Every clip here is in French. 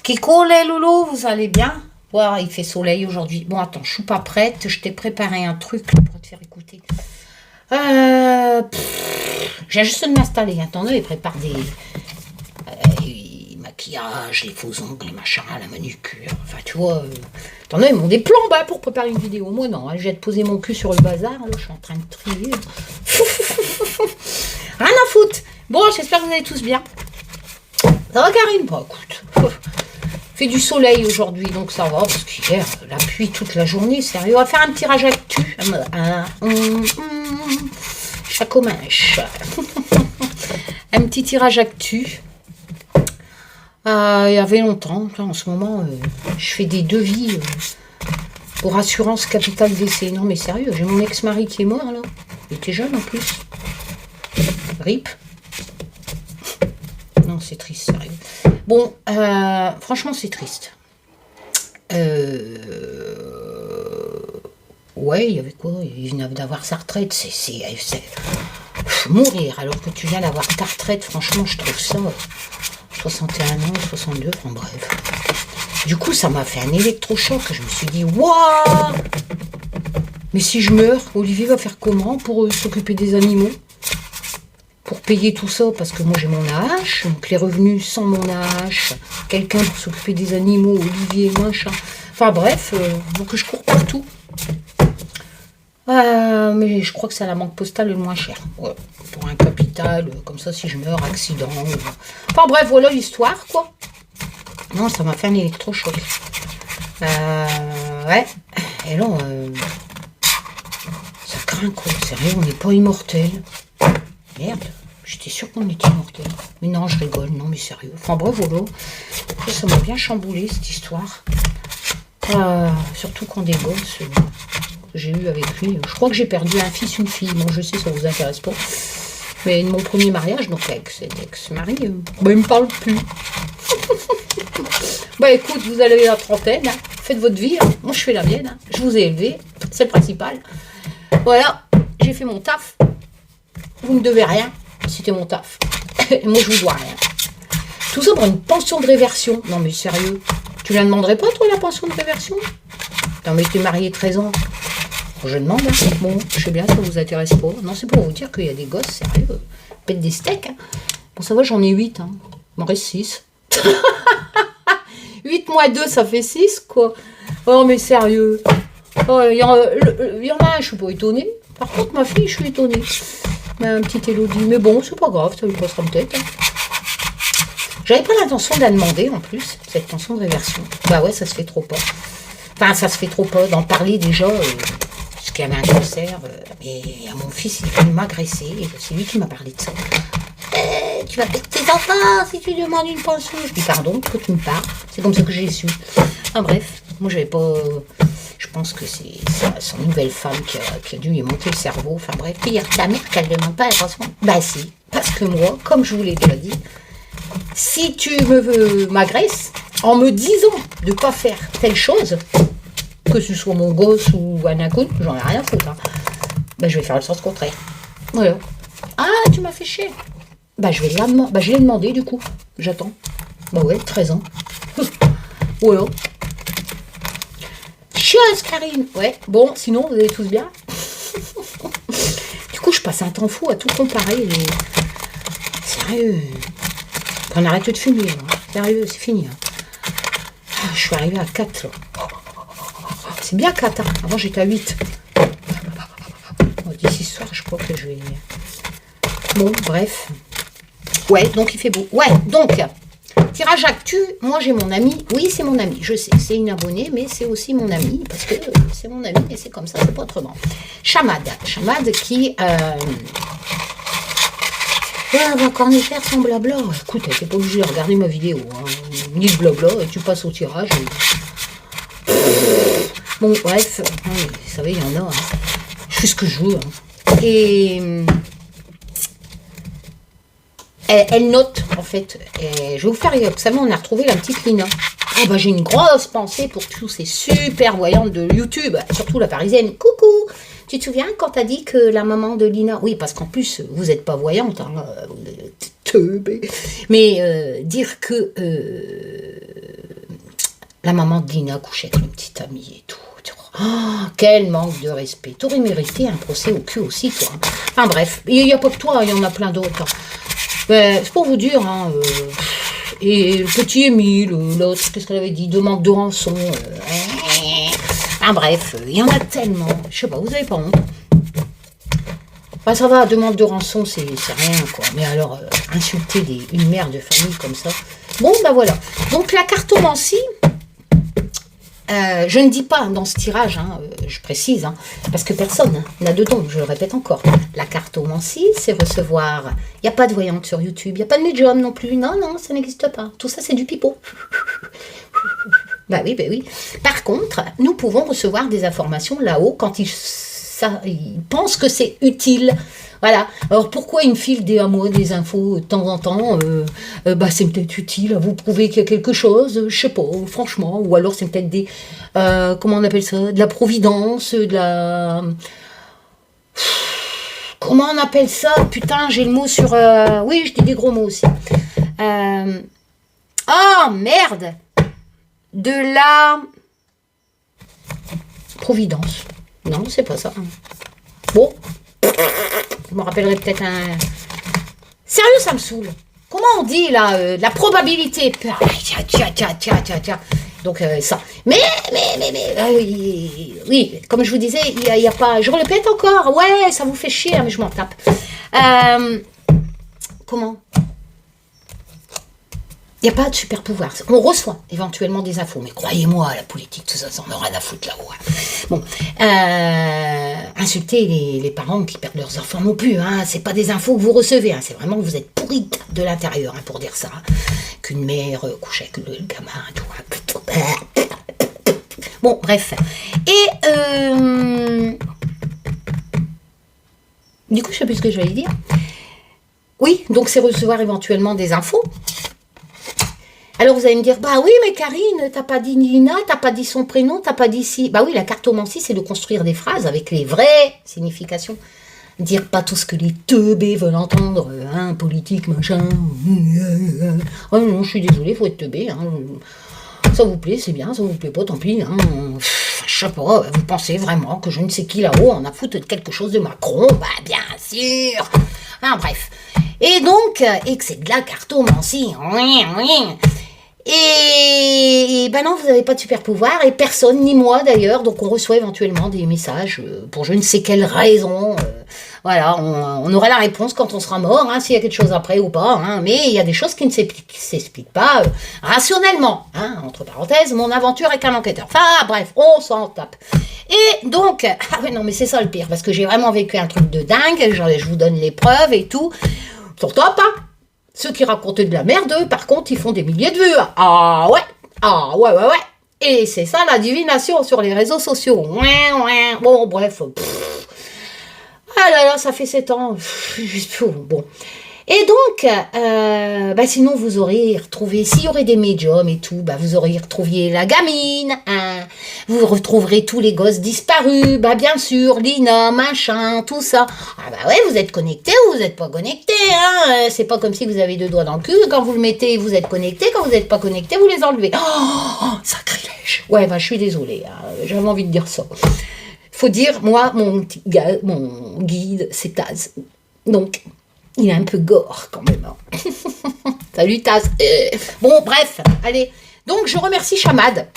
Kiko, les loulous, vous allez bien? Ouais, il fait soleil aujourd'hui. Bon, attends, je suis pas prête. Je t'ai préparé un truc pour te faire écouter. J'ai juste de m'installer. Attendez, il prépare des maquillages, les faux ongles, les machins, la manucure. Enfin, tu vois. Attendez, ils m'ont des plans bah, pour préparer une vidéo. Moi, non. Hein, je vais te poser mon cul sur le bazar. Là, je suis en train de trier. Rien à foutre. Bon, j'espère que vous allez tous bien. Ça va, Karine? Bah, écoute. Fait du soleil aujourd'hui, donc ça va, parce qu'hier, la pluie toute la journée, sérieux. On va faire un tirage actu. Chacominche. Un petit tirage actu. Il y avait longtemps, là, en ce moment, je fais des devis pour assurance capital décès. Non mais sérieux, j'ai mon ex-mari qui est mort là. Il était jeune en plus. RIP. Non, c'est triste, sérieux. Bon, franchement, c'est triste. Ouais, il y avait quoi? Il venait d'avoir sa retraite. C'est mourir alors que tu viens d'avoir ta retraite. Franchement, je trouve ça 61 ans, 62, enfin bref. Du coup, ça m'a fait un électrochoc. Je me suis dit, waouh! Mais si je meurs, Olivier va faire comment pour s'occuper des animaux? Pour payer tout ça, parce que moi j'ai mon AH, donc les revenus sans mon AH, quelqu'un pour s'occuper des animaux, Olivier, machin. Enfin bref, donc je cours partout. Mais je crois que c'est à la banque postale le moins cher. Ouais, pour un capital, comme ça si je meurs, accident. Enfin bref, voilà l'histoire, quoi. Non, ça m'a fait un électrochoc. Ouais. Et là, ça craint, quoi. Sérieux, on n'est pas immortel. Merde, j'étais sûre qu'on était immortel. Mais non, je rigole, non mais sérieux. Enfin bref, voilà. Ça m'a bien chamboulé cette histoire. Surtout quand des gosses que j'ai eu avec lui. Je crois que j'ai perdu un fils, une fille. Bon, je sais, ça vous intéresse pas. Mais de mon premier mariage, donc avec cet ex-mari, bah, il me parle plus. Bah écoute, vous allez la trentaine, hein. Faites votre vie. Hein. Moi, je fais la mienne. Hein. Je vous ai élevé. C'est le principal. Voilà, j'ai fait mon taf. Vous ne me devez rien, c'était mon taf. Et moi, je vous dois rien. Tout ça pour une pension de réversion. Non, mais sérieux, tu la demanderais pas, toi, la pension de réversion? Non, mais t'es marié 13 ans. Je demande, hein. Bon, je sais bien, ça vous intéresse pas. Non, c'est pour vous dire qu'il y a des gosses, sérieux, pètent des steaks. Hein. Bon, ça va, j'en ai 8. Hein. Il m'en reste 6. 8 moins 2, ça fait 6, quoi. Oh, mais sérieux. Oh, il y en a un, je suis pas étonnée. Par contre, ma fille, je suis étonnée. Un petit Élodie, mais bon, c'est pas grave, ça lui passera peut-être. Hein. J'avais pas l'intention de la demander en plus, cette pension de réversion. Bah ouais, ça se fait trop pas. Enfin, ça se fait trop pas d'en parler déjà, parce qu'il y avait un concert, mais mon fils, il est venu m'agresser, et c'est lui qui m'a parlé de ça. Tu vas perdre tes enfants si tu demandes une pension. Je dis pardon, que tu me parles. C'est comme ça que j'ai su. Ah bref, moi j'avais pas... Je pense que c'est son nouvelle femme qui a dû lui monter le cerveau. Enfin bref, pire, ta mère qu'elle ne demande pas attention. Bah si, parce que moi, comme je vous l'ai déjà dit, si tu m'agresses, en me disant de ne pas faire telle chose, que ce soit mon gosse ou un inconnu, j'en ai rien à foutre, hein, bah, je vais faire le sens contraire. Voilà. Ah, tu m'as fait chier. Bah je vais la demander. Bah je l'ai demandé du coup. J'attends. Bah ouais, 13 ans. Voilà. Chieuse, Karine. Ouais, bon, sinon, vous allez tous bien. Du coup, je passe un temps fou à tout comparer. Sérieux. On arrête de fumer, là. Sérieux, c'est fini. Hein. Je suis arrivée à 4, là. C'est bien 4, hein. Avant, j'étais à 8. D'ici ce soir, je crois que je vais... Bon, bref. Ouais, donc il fait beau. Ouais, donc... Tirage actu, moi j'ai mon ami, oui c'est mon ami, je sais, c'est une abonnée, mais c'est aussi mon ami, parce que c'est mon ami et c'est comme ça, c'est pas autrement. Chamad qui... Ouais, va cornicher son blabla. Écoute, t'es pas obligé de regarder ma vidéo, hein. Ni le blabla, et tu passes au tirage. Et... Bon, bref, vous savez, il y en a, hein. Je fais ce que je veux. Hein. Et... Elle note, en fait. Et je vais vous faire, vous savez, on a retrouvé la petite Lina. Oh, bah, j'ai une grosse pensée pour tous ces super voyantes de YouTube, surtout la parisienne. Coucou! Tu te souviens quand t'as dit que la maman de Lina... Oui, parce qu'en plus, vous n'êtes pas voyante, hein, vous êtes teubée. Mais dire que la maman de Lina couchait avec le petit ami et tout. Oh, quel manque de respect. T'aurais mérité un procès au cul aussi, toi. Enfin bref, il n'y a pas que toi, il y en a plein d'autres. C'est pour vous dire, hein, et le petit Émile, l'autre, qu'est-ce qu'elle avait dit, demande de rançon. Enfin bref, il y en a tellement. Je sais pas, vous avez pas honte. Enfin, ça va, demande de rançon, c'est rien, quoi. Mais alors, insulter une mère de famille comme ça. Bon, ben voilà. Donc la cartomancie... je ne dis pas dans ce tirage, hein, je précise, hein, parce que personne n'a de don, je le répète encore. La cartomancie, c'est recevoir... Il n'y a pas de voyante sur YouTube, il n'y a pas de médium non plus. Non, non, ça n'existe pas. Tout ça, c'est du pipeau. Bah oui, bah oui. Par contre, nous pouvons recevoir des informations là-haut quand ils pensent que c'est utile. Voilà. Alors pourquoi il me file des infos de temps en temps bah c'est peut-être utile à vous prouver qu'il y a quelque chose, je sais pas, franchement. Ou alors c'est peut-être des... comment on appelle ça? De la providence, de la... Comment on appelle ça? Putain, j'ai le mot sur... Oui, je dis des gros mots aussi. Oh, merde! De la... Providence. Non, c'est pas ça. Bon. Je me rappellerai peut-être un... Sérieux, ça me saoule. Comment on dit, là, la probabilité? Tiens. Donc, ça. Mais, oui, comme je vous disais, il y a pas... Je répète encore. Ouais, ça vous fait chier, mais je m'en tape. Comment? Il n'y a pas de super pouvoir. On reçoit éventuellement des infos, mais croyez-moi, la politique, tout ça, ça en aura à foutre là-haut. Bon, insultez les parents qui perdent leurs enfants non plus. Hein. C'est pas des infos que vous recevez. Hein. C'est vraiment que vous êtes pourris de l'intérieur, hein, pour dire ça. Hein. Qu'une mère couche avec le gamin, tout. Hein. Bon, bref. Et du coup, je sais plus ce que j'allais dire. Oui, donc c'est recevoir éventuellement des infos. Alors vous allez me dire, bah oui, mais Karine, t'as pas dit Lina, t'as pas dit son prénom, t'as pas dit si. Bah oui, la cartomancie, c'est de construire des phrases avec les vraies significations. Dire pas tout ce que les teubés veulent entendre, hein, politique, machin. Oh non, je suis désolée, faut être teubé. Hein. Ça vous plaît, c'est bien, ça vous plaît pas, tant pis. Hein. Je sais pas, vous pensez vraiment que je ne sais qui là-haut en a foutu de quelque chose de Macron? Bah bien sûr. Enfin bref. Et donc, et que c'est de la cartomancie. Et ben non, vous n'avez pas de super pouvoir, et personne, ni moi d'ailleurs, donc on reçoit éventuellement des messages pour je ne sais quelle raison. Voilà, on aura la réponse quand on sera mort, hein, s'il y a quelque chose après ou pas, hein, mais il y a des choses qui ne s'expliquent pas rationnellement. Hein, entre parenthèses, mon aventure avec un enquêteur. Enfin bref, on s'en tape. Et donc, ah ouais non mais c'est ça le pire, parce que j'ai vraiment vécu un truc de dingue, genre, je vous donne les preuves et tout. Sur top, hein. Ceux qui racontaient de la merde, eux, par contre, ils font des milliers de vues. Ah ouais. Et c'est ça la divination sur les réseaux sociaux. Ouais. Bon, bref. Ah là là, ça fait 7 ans. Bon. Et donc, bah sinon, vous aurez retrouvé, s'il y aurait des médiums et tout, bah vous auriez retrouvé la gamine, hein, vous retrouverez tous les gosses disparus, bah bien sûr, Lina, machin, tout ça. Ah bah ouais, vous êtes connecté ou vous n'êtes pas connecté, hein, c'est pas comme si vous avez 2 doigts dans le cul, quand vous le mettez, vous êtes connecté, quand vous n'êtes pas connecté, vous les enlevez. Oh, sacrilège. Ouais, bah je suis désolée, hein, j'avais envie de dire ça. Faut dire, moi, mon guide, c'est Taz. Donc... il est un peu gore quand même. Salut Taz. Bon, bref, allez. Donc, je remercie Chamad.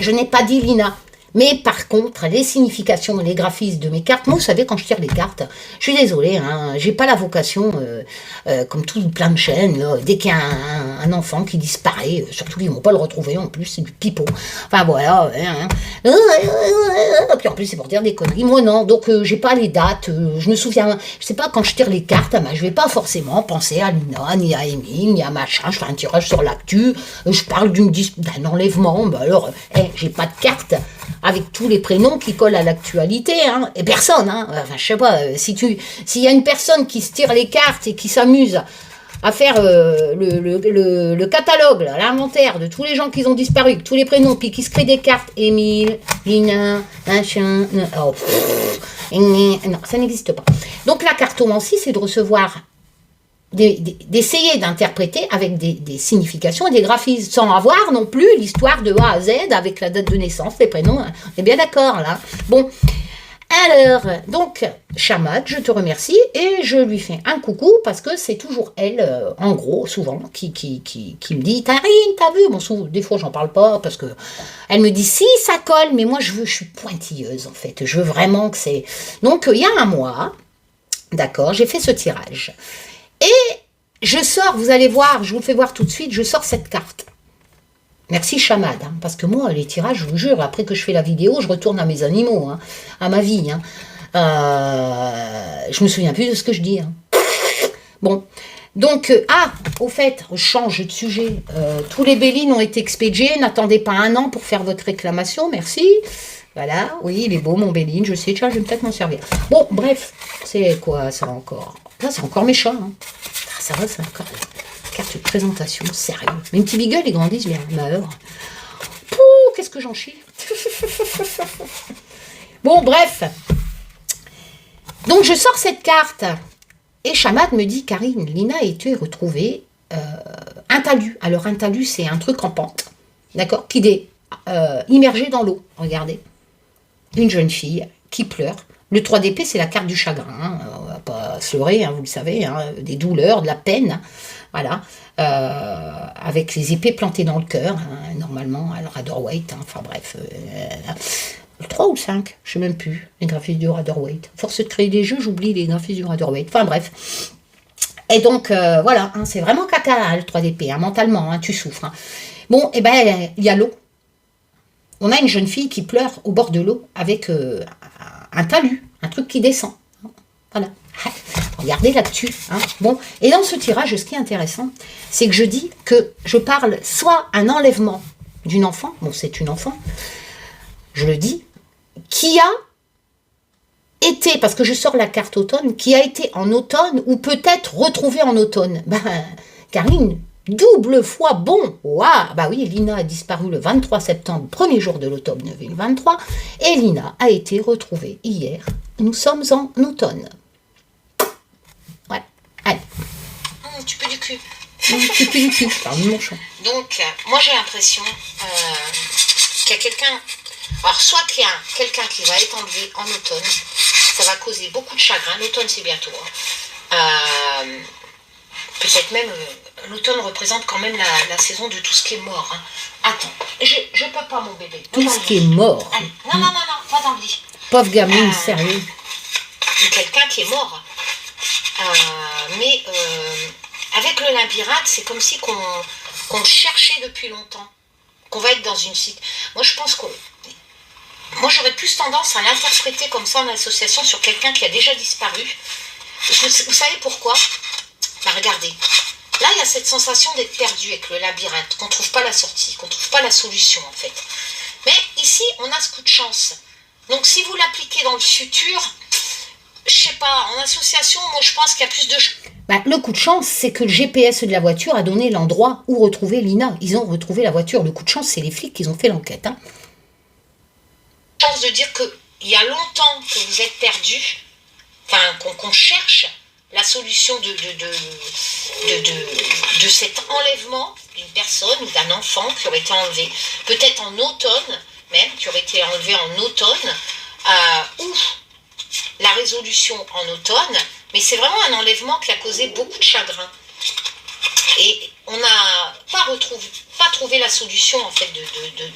Je n'ai pas dit Lina. Mais par contre, les significations et les graphismes de mes cartes, moi, vous savez, quand je tire les cartes, je suis désolée, hein, j'ai pas la vocation, comme tout plein de chaînes, là, dès qu'il y a un enfant qui disparaît, surtout qu'ils vont pas le retrouver en plus, c'est du pipeau. Enfin voilà, hein. Puis en plus c'est pour dire des conneries. Moi non, donc j'ai pas les dates, je me souviens, je sais pas, quand je tire les cartes, ben, je vais pas forcément penser à Lina, ni à Émile, ni à machin, je fais un tirage sur l'actu, je parle d'un enlèvement, ben alors, j'ai pas de carte avec tous les prénoms qui collent à l'actualité, hein, et personne, hein, enfin je sais pas, s'il y a une personne qui se tire les cartes et qui s'amuse à faire le catalogue, l'inventaire de tous les gens qui ont disparu, tous les prénoms, puis qui se crée des cartes, Émile, Lina, machin, non, ça n'existe pas. Donc la cartomancie, c'est de recevoir d'essayer d'interpréter avec des significations et des graphismes, sans avoir non plus l'histoire de A à Z avec la date de naissance, les prénoms, hein. On est bien d'accord là. Bon, alors, donc, Chamad, je te remercie et je lui fais un coucou parce que c'est toujours elle, en gros, souvent, qui me dit « Karine, t'as vu ?» Bon, souvent, des fois, j'en parle pas parce que elle me dit « Si, ça colle, mais moi, je suis pointilleuse, en fait. Je veux vraiment que c'est... » Donc, il y a un mois, d'accord, j'ai fait ce tirage. Et je sors, vous allez voir, je vous le fais voir tout de suite, je sors cette carte. Merci Chamad, hein, parce que moi, les tirages, je vous jure, après que je fais la vidéo, je retourne à mes animaux, hein, à ma vie. Hein. Je me souviens plus de ce que je dis. Hein. Bon, donc, au fait, je change de sujet. Tous les Bélines ont été expédiés, n'attendez pas un an pour faire votre réclamation, merci. Voilà, oui, il est beau mon Béline, je sais, tiens, je vais peut-être m'en servir. Bon, bref, c'est quoi ça encore? Là, c'est encore méchant. Hein. Ça va, c'est encore... Carte de présentation, sérieux. Mes petits bigles, ils grandissent bien. Meurt. Pouh, qu'est-ce que j'en chie. Bon, bref. Donc, je sors cette carte. Et Chamad me dit, Karine, Lina a été retrouvée un talus. Alors, un talus, c'est un truc en pente. D'accord? Qui est immergé dans l'eau. Regardez. Une jeune fille qui pleure. Le 3DP, c'est la carte du chagrin. Hein. On va pas se leurrer, hein, vous le savez. Hein. Des douleurs, de la peine. Hein. Voilà, avec les épées plantées dans le cœur, hein, normalement, à Rider-Waite, hein, enfin bref, le 3 ou le 5, je ne sais même plus, les graphismes du Rider-Waite. Force de créer des jeux, j'oublie les graphismes du Rider-Waite, enfin bref. Et donc, voilà, hein, c'est vraiment caca, hein, le 3DP, hein, mentalement, hein, tu souffres. Hein. Bon, et ben, il y a l'eau. On a une jeune fille qui pleure au bord de l'eau avec un talus, un truc qui descend. Voilà. Regardez là-dessus. Hein. Bon. Et dans ce tirage, ce qui est intéressant, c'est que je dis que je parle soit un enlèvement d'une enfant, bon c'est une enfant, je le dis, qui a été, parce que je sors la carte automne, qui a été en automne ou peut-être retrouvée en automne. Ben, Karine, double fois bon. Waouh, bah oui, Lina a disparu le 23 septembre, premier jour de l'automne 2023, et Lina a été retrouvée hier. Nous sommes en automne. Allez. Tu peux du cul. Tu peux du cul, parle de mon chant. Donc, moi j'ai l'impression qu'il y a quelqu'un... Alors, soit qu'il y a quelqu'un qui va être enlevé en automne, ça va causer beaucoup de chagrin. L'automne, c'est bientôt. Hein. Peut-être même, l'automne représente quand même la saison de tout ce qui est mort. Hein. Attends, je peux pas, mon bébé. Tout ce qui est mort. Allez. Non, pas dans le lit. Pauvre gamine, sérieux. Quelqu'un qui est mort. Mais avec le labyrinthe, c'est comme si qu'on le cherchait depuis longtemps, qu'on va être dans une site. Moi, je pense que moi, j'aurais plus tendance à l'interpréter comme ça en association sur quelqu'un qui a déjà disparu. Vous savez pourquoi? Ben, regardez. Là, il y a cette sensation d'être perdu avec le labyrinthe, qu'on ne trouve pas la sortie, qu'on ne trouve pas la solution, en fait. Mais ici, on a ce coup de chance. Donc, si vous l'appliquez dans le futur... Je sais pas, en association, moi je pense qu'il y a plus de... Bah, le coup de chance, c'est que le GPS de la voiture a donné l'endroit où retrouver Lina. Ils ont retrouvé la voiture. Le coup de chance, c'est les flics qui ont fait l'enquête. Hein. Chance de dire qu'il y a longtemps que vous êtes perdu, enfin qu'on cherche la solution de cet enlèvement d'une personne ou d'un enfant qui aurait été enlevé, peut-être en automne même, qui aurait été enlevé en automne, ou la résolution en automne, mais c'est vraiment un enlèvement qui a causé beaucoup de chagrin. Et on n'a pas trouvé la solution en fait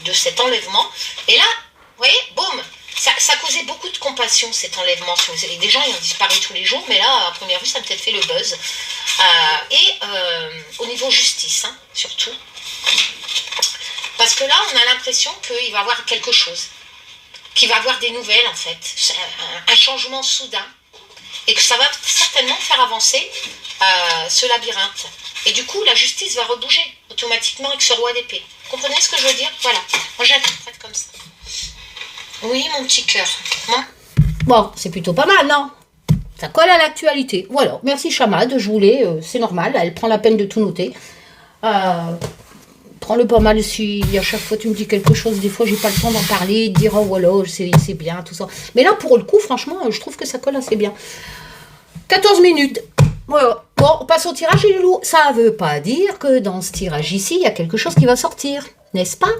de cet enlèvement. Et là, vous voyez, boum, ça causait beaucoup de compassion cet enlèvement. Des gens ils ont disparu tous les jours, mais là, à première vue, ça a peut-être fait le buzz. Au niveau justice, hein, surtout. Parce que là, on a l'impression qu'il va y avoir quelque chose. Qu'il va y avoir des nouvelles, en fait. Un changement soudain. Et que ça va certainement faire avancer ce labyrinthe. Et du coup, la justice va rebouger automatiquement avec ce roi d'épée. Vous comprenez ce que je veux dire? Voilà. Moi, j'interprète comme ça. Oui, mon petit cœur. Bon, c'est plutôt pas mal, non? Ça colle à l'actualité. Voilà. Merci, Chamad. Je voulais, c'est normal. Elle prend la peine de tout noter. Prends-le pas mal si à chaque fois tu me dis quelque chose, des fois j'ai pas le temps d'en parler, de dire oh voilà, c'est bien, tout ça. Mais là, pour le coup, franchement, je trouve que ça colle assez bien. 14 minutes. Voilà. Bon, on passe au tirage, les loulous. Ça ne veut pas dire que dans ce tirage ici, il y a quelque chose qui va sortir, n'est-ce pas?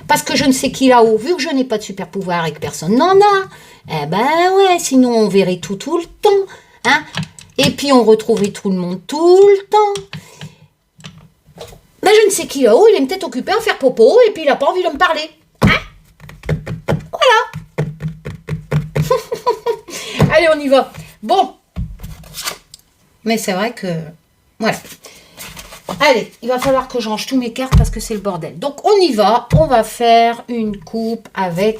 Parce que je ne sais qui là-haut, vu que je n'ai pas de super pouvoir et que personne n'en a, eh ben ouais, sinon on verrait tout le temps, hein? Et puis on retrouverait tout le monde tout le temps. Ben je ne sais qui là-haut, il est peut-être occupé à faire popo et puis il n'a pas envie de me parler. Hein? Voilà. Allez, on y va. Bon. Mais c'est vrai que... Voilà. Allez, il va falloir que je range tous mes cartes parce que c'est le bordel. Donc, on y va. On va faire une coupe avec...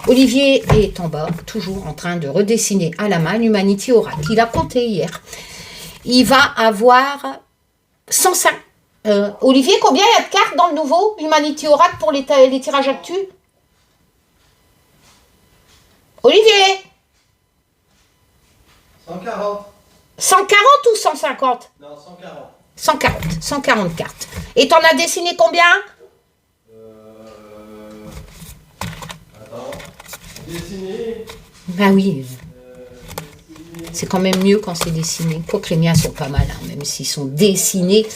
Olivier est en bas, toujours en train de redessiner à la main l'Humanity Oracle. Il a compté hier. Il va avoir 105... Olivier, combien il y a de cartes dans le nouveau Humanity Oracle pour les tirages actus? Olivier 140. 140 ou 150? Non, 140. 140 cartes. Et t'en as dessiné combien? Attends. Dessiné. Bah oui. C'est quand même mieux quand c'est dessiné. Quoique les miens sont pas mal, hein, même s'ils sont dessinés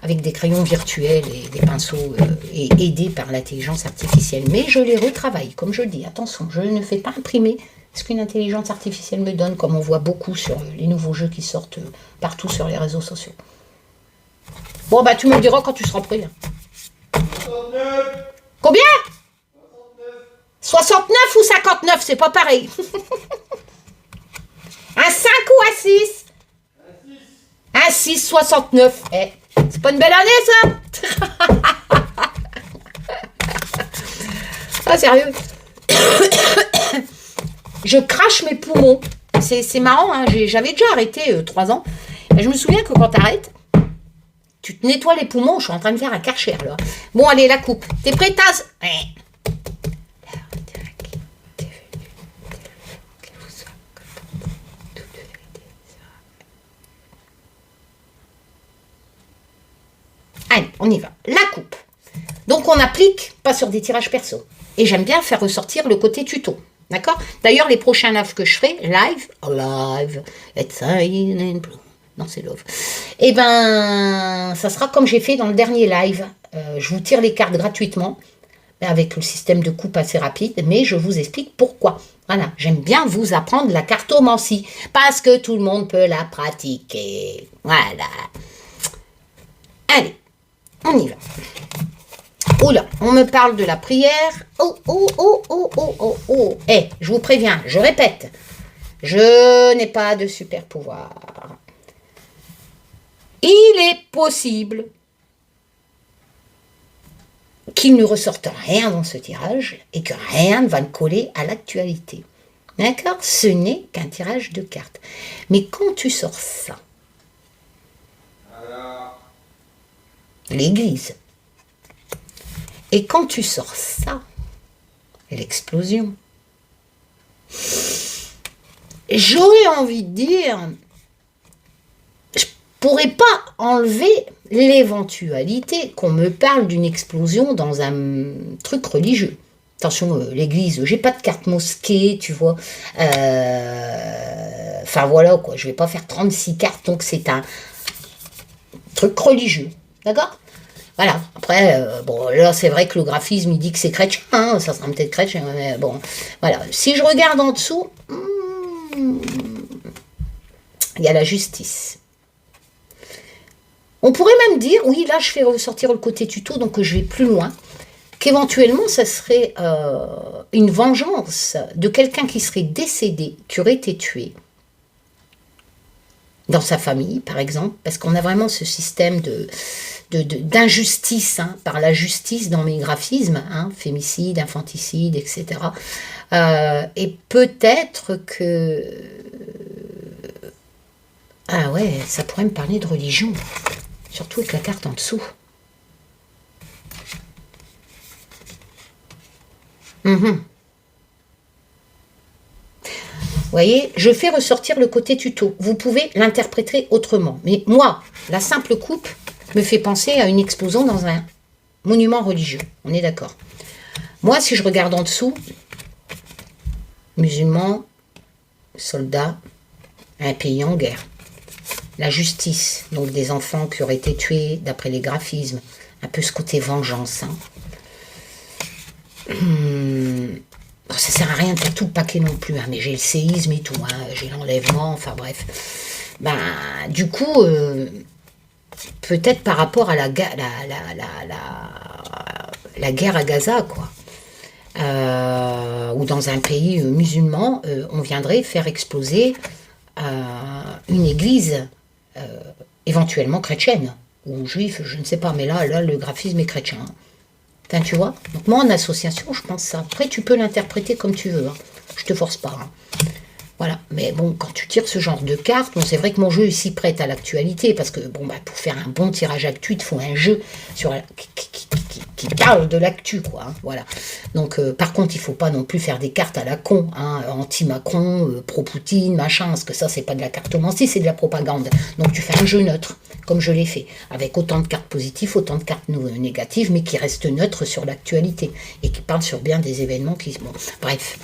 avec des crayons virtuels et des pinceaux et aidés par l'intelligence artificielle. Mais je les retravaille, comme je dis. Attention, je ne fais pas imprimer ce qu'une intelligence artificielle me donne, comme on voit beaucoup sur les nouveaux jeux qui sortent partout sur les réseaux sociaux. Bon, bah tu me le diras quand tu seras prêt. Hein. 69. Combien? 69 ou 59, c'est pas pareil. Un 5 ou un 6? Un 6, 69. Eh, c'est pas une belle année, ça? Ah, sérieux? Je crache mes poumons. C'est marrant, hein, j'avais déjà arrêté 3 ans. Et je me souviens que quand t'arrêtes, tu te nettoies les poumons. Je suis en train de faire un Karcher, là. Bon, allez, la coupe. T'es prête à... Allez, on y va. La coupe. Donc, on applique, pas sur des tirages perso. Et j'aime bien faire ressortir le côté tuto. D'accord? D'ailleurs, les prochains lives que je ferai, live, it's in blue. Non, c'est love. Eh ben, ça sera comme j'ai fait dans le dernier live. Je vous tire les cartes gratuitement, avec le système de coupe assez rapide, mais je vous explique pourquoi. Voilà, j'aime bien vous apprendre la cartomancie, parce que tout le monde peut la pratiquer. Voilà. Allez, on y va. Oula, on me parle de la prière. Oh. Eh, je vous préviens, je répète, je n'ai pas de super pouvoir. Il est possible qu'il ne ressorte rien dans ce tirage et que rien ne va le coller à l'actualité. D'accord? Ce n'est qu'un tirage de cartes. Mais quand tu sors ça, l'église, et quand tu sors ça, l'explosion, j'aurais envie de dire, je pourrais pas enlever l'éventualité qu'on me parle d'une explosion dans un truc religieux. Attention, l'église, j'ai pas de carte mosquée, tu vois. Enfin voilà, quoi, je vais pas faire 36 cartes, donc c'est un truc religieux. D'accord? Voilà, après, bon, là, c'est vrai que le graphisme, il dit que c'est chrétien, hein, ça sera peut-être chrétien, mais bon, voilà. Si je regarde en dessous, il y a la justice. On pourrait même dire, oui, là, je fais ressortir le côté tuto, donc je vais plus loin, qu'éventuellement, ça serait une vengeance de quelqu'un qui serait décédé, qui aurait été tué, dans sa famille, par exemple, parce qu'on a vraiment ce système d'injustice, hein, par la justice dans mes graphismes, hein, fémicide, infanticide, etc. Et peut-être que... Ah ouais, ça pourrait me parler de religion, surtout avec la carte en dessous. Vous voyez, je fais ressortir le côté tuto. Vous pouvez l'interpréter autrement. Mais moi, la simple coupe me fait penser à une explosion dans un monument religieux. On est d'accord. Moi, si je regarde en dessous, musulmans, soldats, un pays en guerre. la justice, donc des enfants qui auraient été tués d'après les graphismes, un peu ce côté vengeance. Hein. Ça sert à rien de faire tout le paquet non plus, hein, mais j'ai le séisme et tout, hein, j'ai l'enlèvement, enfin bref. Ben, du coup, peut-être par rapport à la guerre à Gaza, quoi. Ou dans un pays musulman, on viendrait faire exploser une église éventuellement chrétienne ou juive, je ne sais pas, mais là le graphisme est chrétien. Enfin, tu vois. Donc moi en association, je pense ça. Après, tu peux l'interpréter comme tu veux. Hein. Je te force pas. Hein. Voilà, mais bon, quand tu tires ce genre de cartes, bon, c'est vrai que mon jeu est si prête à l'actualité, parce que bon, bah, pour faire un bon tirage actu, il te faut un jeu sur qui parle de l'actu, quoi. Hein, voilà. Donc, par contre, il ne faut pas non plus faire des cartes à la con, hein, anti-Macron, pro-Poutine, machin, parce que ça, c'est pas de la cartomancie, c'est de la propagande. Donc, tu fais un jeu neutre, comme je l'ai fait, avec autant de cartes positives, autant de cartes négatives, mais qui restent neutres sur l'actualité, et qui parlent sur bien des événements qui... Bon, bref.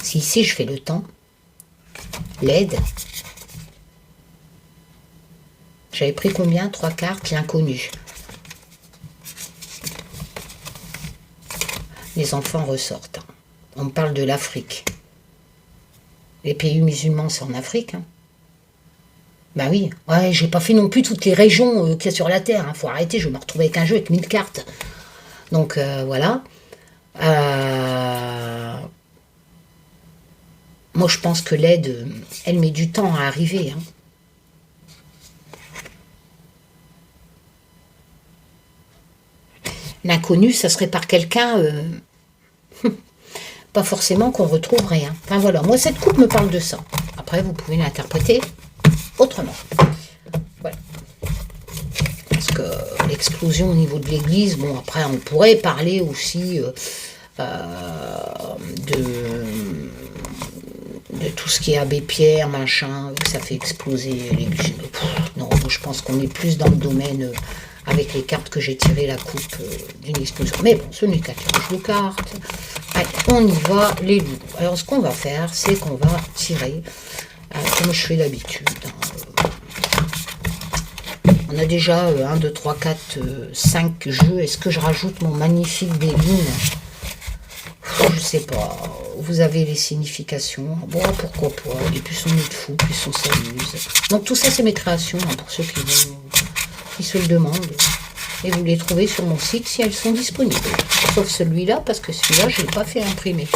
Si ici, je fais le temps, l'aide. J'avais pris combien? 3 cartes, l'inconnu. Les enfants ressortent. On me parle de l'Afrique. Les pays musulmans, c'est en Afrique. Hein. Bah oui, ouais, j'ai pas fait non plus toutes les régions qu'il y a sur la Terre. Hein. Faut arrêter, je vais me retrouver avec un jeu avec 1000 cartes. Donc voilà. Moi, je pense que l'aide, elle met du temps à arriver. Hein. L'inconnu, ça serait par quelqu'un, pas forcément qu'on retrouverait. Hein. Enfin voilà, moi, cette coupe me parle de ça. Après, vous pouvez l'interpréter autrement. Voilà. Parce que l'explosion au niveau de l'église, bon, après, on pourrait parler aussi de tout ce qui est abbé Pierre, machin, ça fait exploser l'église. Non, je pense qu'on est plus dans le domaine, avec les cartes que j'ai tirées, la coupe d'une explosion. Mais bon, ce n'est qu'un tirage de cartes. Allez, on y va, les loups. Alors, ce qu'on va faire, c'est qu'on va tirer, comme je fais d'habitude. On a déjà 1, 2, 3, 4, 5 jeux. Est-ce que je rajoute mon magnifique Béline? Je sais pas, vous avez les significations, bon pourquoi pas, et puis on est de fou, puis on s'amuse. Donc tout ça c'est mes créations, hein, pour ceux qui se le demandent, et vous les trouvez sur mon site si elles sont disponibles, sauf celui-là, parce que celui-là je ne l'ai pas fait imprimer,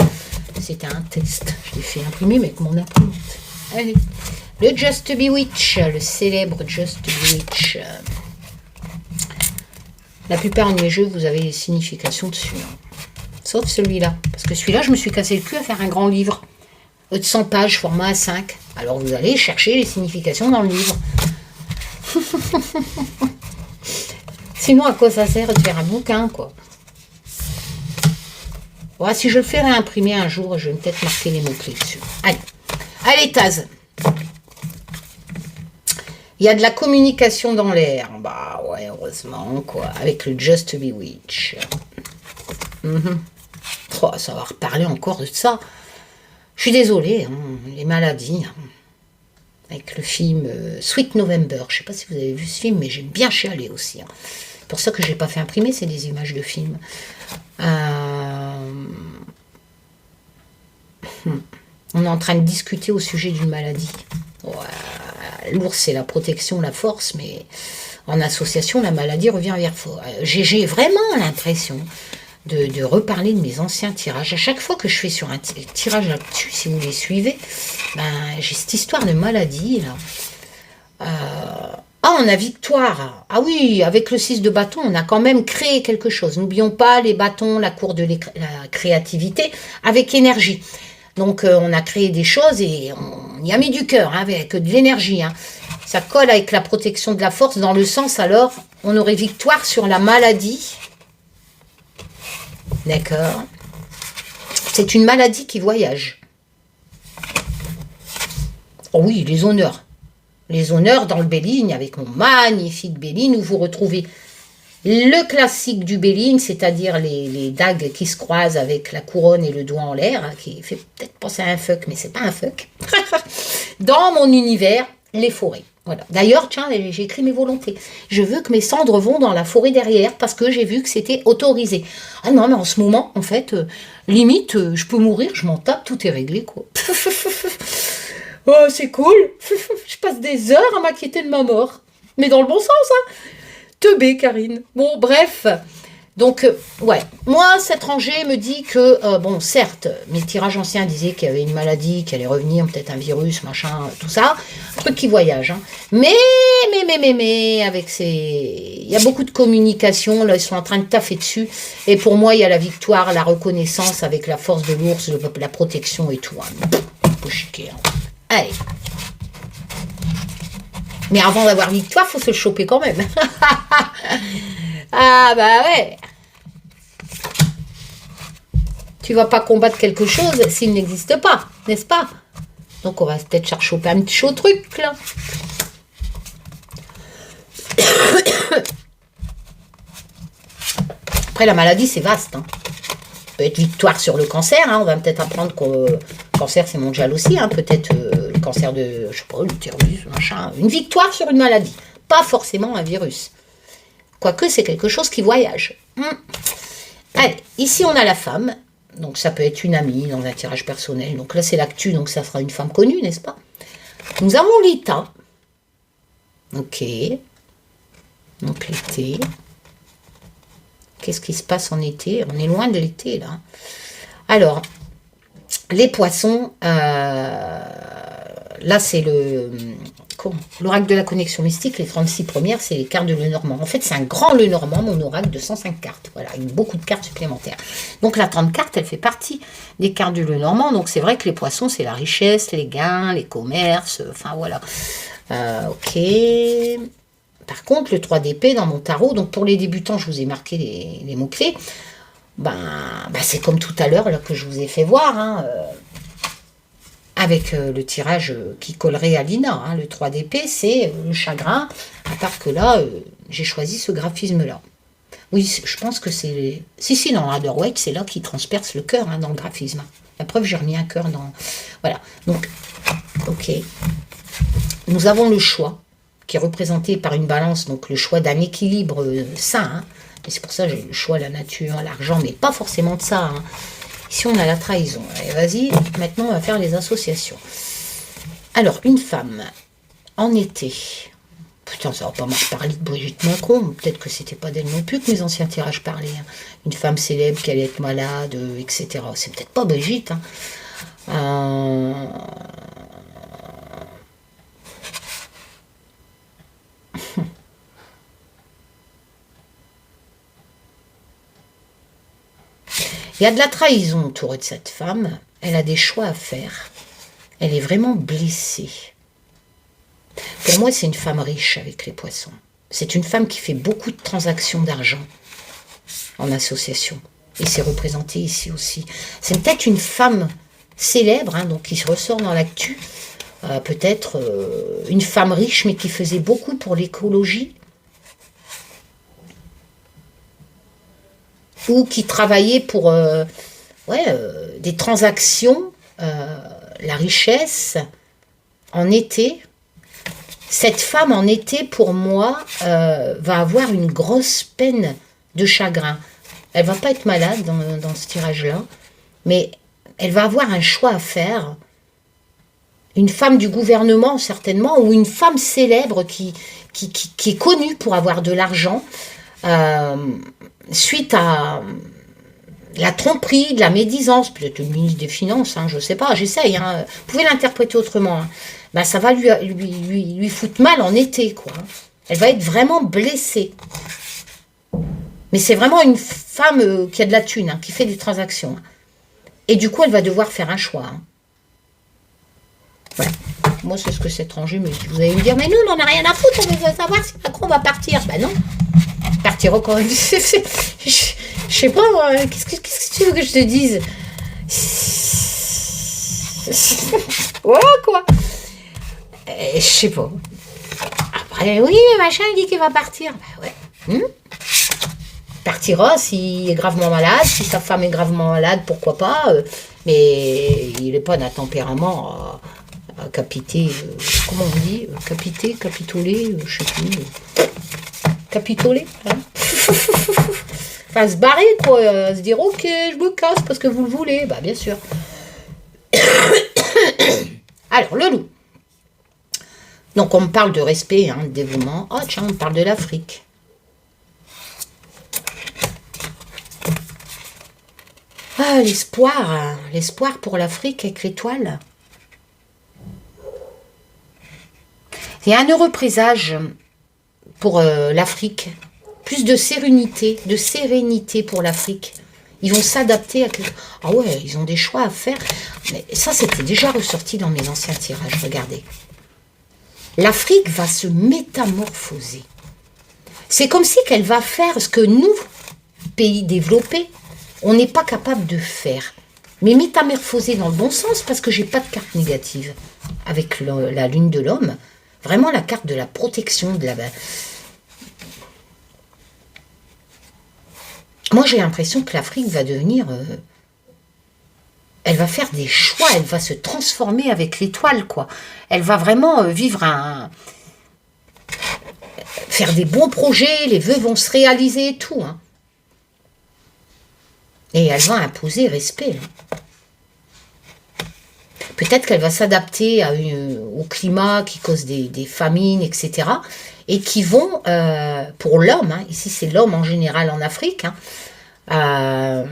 c'était un test, je l'ai fait imprimer mais avec mon imprimante. Allez, le Just Bewitch, le célèbre Just Bewitch. La plupart de mes jeux, vous avez les significations dessus, hein. Sauf celui-là. Parce que celui-là, je me suis cassé le cul à faire un grand livre. De 100 pages, format A5. Alors vous allez chercher les significations dans le livre. Sinon, à quoi ça sert de faire un bouquin, quoi? Ouais, si je le fais réimprimer un jour, je vais peut-être marquer les mots-clés dessus. Allez. Allez, Taz. Il y a de la communication dans l'air. Bah ouais, heureusement, quoi. Avec le Just Bewitch. Oh, ça va reparler encore de ça. Je suis désolée, hein, les maladies. Hein. Avec le film Sweet November. Je ne sais pas si vous avez vu ce film, mais j'ai bien chialé aussi. Hein. C'est pour ça que je n'ai pas fait imprimer, c'est des images de films. On est en train de discuter au sujet d'une maladie. Ouais, l'ours, c'est la protection, la force, mais en association, la maladie revient vers fort. J'ai vraiment l'impression de reparler de mes anciens tirages. À chaque fois que je fais sur un tirage là-dessus, si vous les suivez, ben, j'ai cette histoire de maladie, là. On a victoire. Ah oui, avec le 6 de bâton, on a quand même créé quelque chose. N'oublions pas les bâtons, la cour de la créativité, avec énergie. Donc, on a créé des choses et on y a mis du cœur, hein, avec de l'énergie. Hein. Ça colle avec la protection de la force, dans le sens, alors, on aurait victoire sur la maladie. D'accord. C'est une maladie qui voyage. Oh oui, les honneurs. Les honneurs dans le Béline, avec mon magnifique Béline, où vous retrouvez le classique du Béline, c'est-à-dire les dagues qui se croisent avec la couronne et le doigt en l'air, hein, qui fait peut-être penser à un fuck, mais c'est pas un fuck. Dans mon univers, les forêts. Voilà. D'ailleurs, tiens, j'ai écrit mes volontés. Je veux que mes cendres vont dans la forêt derrière parce que j'ai vu que c'était autorisé. Ah non, mais en ce moment, en fait, limite, je peux mourir, je m'en tape, tout est réglé, quoi. Oh, c'est cool. Je passe des heures à m'inquiéter de ma mort. Mais dans le bon sens, hein. Teubé, Karine. Bon, bref. Donc, ouais. Moi, cette rangée me dit que, bon, certes, mes tirages anciens disaient qu'il y avait une maladie, qui allait revenir, peut-être un virus, machin, tout ça. Un truc qui voyage, hein. Mais, avec ces... Il y a beaucoup de communication, là, ils sont en train de taffer dessus. Et pour moi, il y a la victoire, la reconnaissance avec la force de l'ours, la protection et tout. Hein. Faut chiquer, hein. Allez. Mais avant d'avoir victoire, faut se le choper quand même. Ah bah ouais. Tu vas pas combattre quelque chose s'il n'existe pas, n'est-ce pas? Donc on va peut-être chercher choper un petit chaud truc là. Après la maladie c'est vaste. Hein. Ça peut être victoire sur le cancer. Hein. On va peut-être apprendre que le cancer c'est mondial aussi. Hein. Peut-être le cancer de, je sais pas, l'utérus, machin. Une victoire sur une maladie. Pas forcément un virus. Quoique, c'est quelque chose qui voyage. Allez, ici, on a la femme. Donc, ça peut être une amie dans un tirage personnel. Donc là, c'est l'actu, donc ça sera une femme connue, n'est-ce pas? Nous avons Lita. Ok. Donc, l'été. Qu'est-ce qui se passe en été? On est loin de l'été, là. Alors, les poissons, là, c'est l'oracle de la connexion mystique, les 36 premières, c'est les cartes de Lenormand. En fait, c'est un grand Lenormand, mon oracle de 105 cartes. Voilà, avec beaucoup de cartes supplémentaires. Donc, la 30 cartes, elle fait partie des cartes du Lenormand. Donc, c'est vrai que les poissons, c'est la richesse, les gains, les commerces, enfin, voilà. Ok. Par contre, le 3 d'épée dans mon tarot, donc pour les débutants, je vous ai marqué les mots-clés. C'est comme tout à l'heure là que je vous ai fait voir, hein, avec le tirage qui collerait à Lina. Hein, le 3 d'épée, c'est le chagrin, à part que là, j'ai choisi ce graphisme-là. Oui, je pense que c'est... Si, dans Rider-Waite, c'est là qui transperce le cœur, hein, dans le graphisme. La preuve, j'ai remis un cœur dans... Voilà, donc, ok. Nous avons le choix, qui est représenté par une balance, donc le choix d'un équilibre sain, hein. Et c'est pour ça que j'ai le choix, la nature, l'argent, mais pas forcément de ça. Hein. Ici, on a la trahison. Allez, vas-y, maintenant, on va faire les associations. Alors, une femme, en été. Putain, ça va pas mal parler de Brigitte Macron. Peut-être que c'était pas d'elle non plus que mes anciens tirages parlaient. Hein. Une femme célèbre qui allait être malade, etc. C'est peut-être pas Brigitte. Hein. Il y a de la trahison autour de cette femme. Elle a des choix à faire. Elle est vraiment blessée. Pour moi, c'est une femme riche avec les poissons. C'est une femme qui fait beaucoup de transactions d'argent en association. Et c'est représenté ici aussi. C'est peut-être une femme célèbre, hein, donc qui se ressort dans l'actu. Peut-être une femme riche, mais qui faisait beaucoup pour l'écologie. Ou qui travaillait pour des transactions, la richesse, en été. Cette femme, en été, pour moi, va avoir une grosse peine de chagrin. Elle va pas être malade dans ce tirage-là, mais elle va avoir un choix à faire. Une femme du gouvernement, certainement, ou une femme célèbre qui est connue pour avoir de l'argent, suite à la tromperie, de la médisance, peut-être le ministre des Finances, hein, je ne sais pas, j'essaye, hein, vous pouvez l'interpréter autrement, hein. Ça va lui foutre mal en été, quoi. Elle va être vraiment blessée. Mais c'est vraiment une femme qui a de la thune, hein, qui fait des transactions. Hein. Et du coup, elle va devoir faire un choix. Hein. Voilà. Moi, c'est ce que c'est étranger, mais vous allez me dire, mais nous, on n'en a rien à foutre, on veut savoir si Macron va partir. Ben non. Partira quand même. Je sais pas, moi, qu'est-ce que tu veux que je te dise? Voilà, quoi. Je sais pas. Après, oui, mais machin, il dit qu'il va partir. Ben ouais. Partira s'il est gravement malade, si sa femme est gravement malade, pourquoi pas. Mais il n'est pas d'un tempérament capiter, comment on dit, capiter, capitoler, je sais plus. Capitoler, hein. Enfin, se barrer, quoi, se dire, ok, je me casse parce que vous le voulez, bah bien sûr. Alors, le loup. Donc, on me parle de respect, hein, de dévouement. Oh, tiens, on me parle de l'Afrique. Ah, l'espoir, hein, l'espoir pour l'Afrique avec l'étoile. Il y a un heureux présage pour l'Afrique. Plus de sérénité pour l'Afrique. Ils vont s'adapter à... Ah ouais, ils ont des choix à faire. Mais ça, c'était déjà ressorti dans mes anciens tirages, regardez. L'Afrique va se métamorphoser. C'est comme si qu'elle va faire ce que nous, pays développés, on n'est pas capable de faire. Mais métamorphoser dans le bon sens, parce que j'ai pas de carte négative avec la lune de l'homme. Vraiment la carte de la protection, de la... Moi, j'ai l'impression que l'Afrique va devenir... elle va faire des choix, elle va se transformer avec l'étoile, quoi. Elle va vraiment vivre faire des bons projets, les vœux vont se réaliser et tout. Hein. Et elle va imposer respect. Hein. Peut-être qu'elle va s'adapter au climat qui cause des famines, etc. Et qui vont, pour l'homme, hein, ici c'est l'homme en général en Afrique, hein,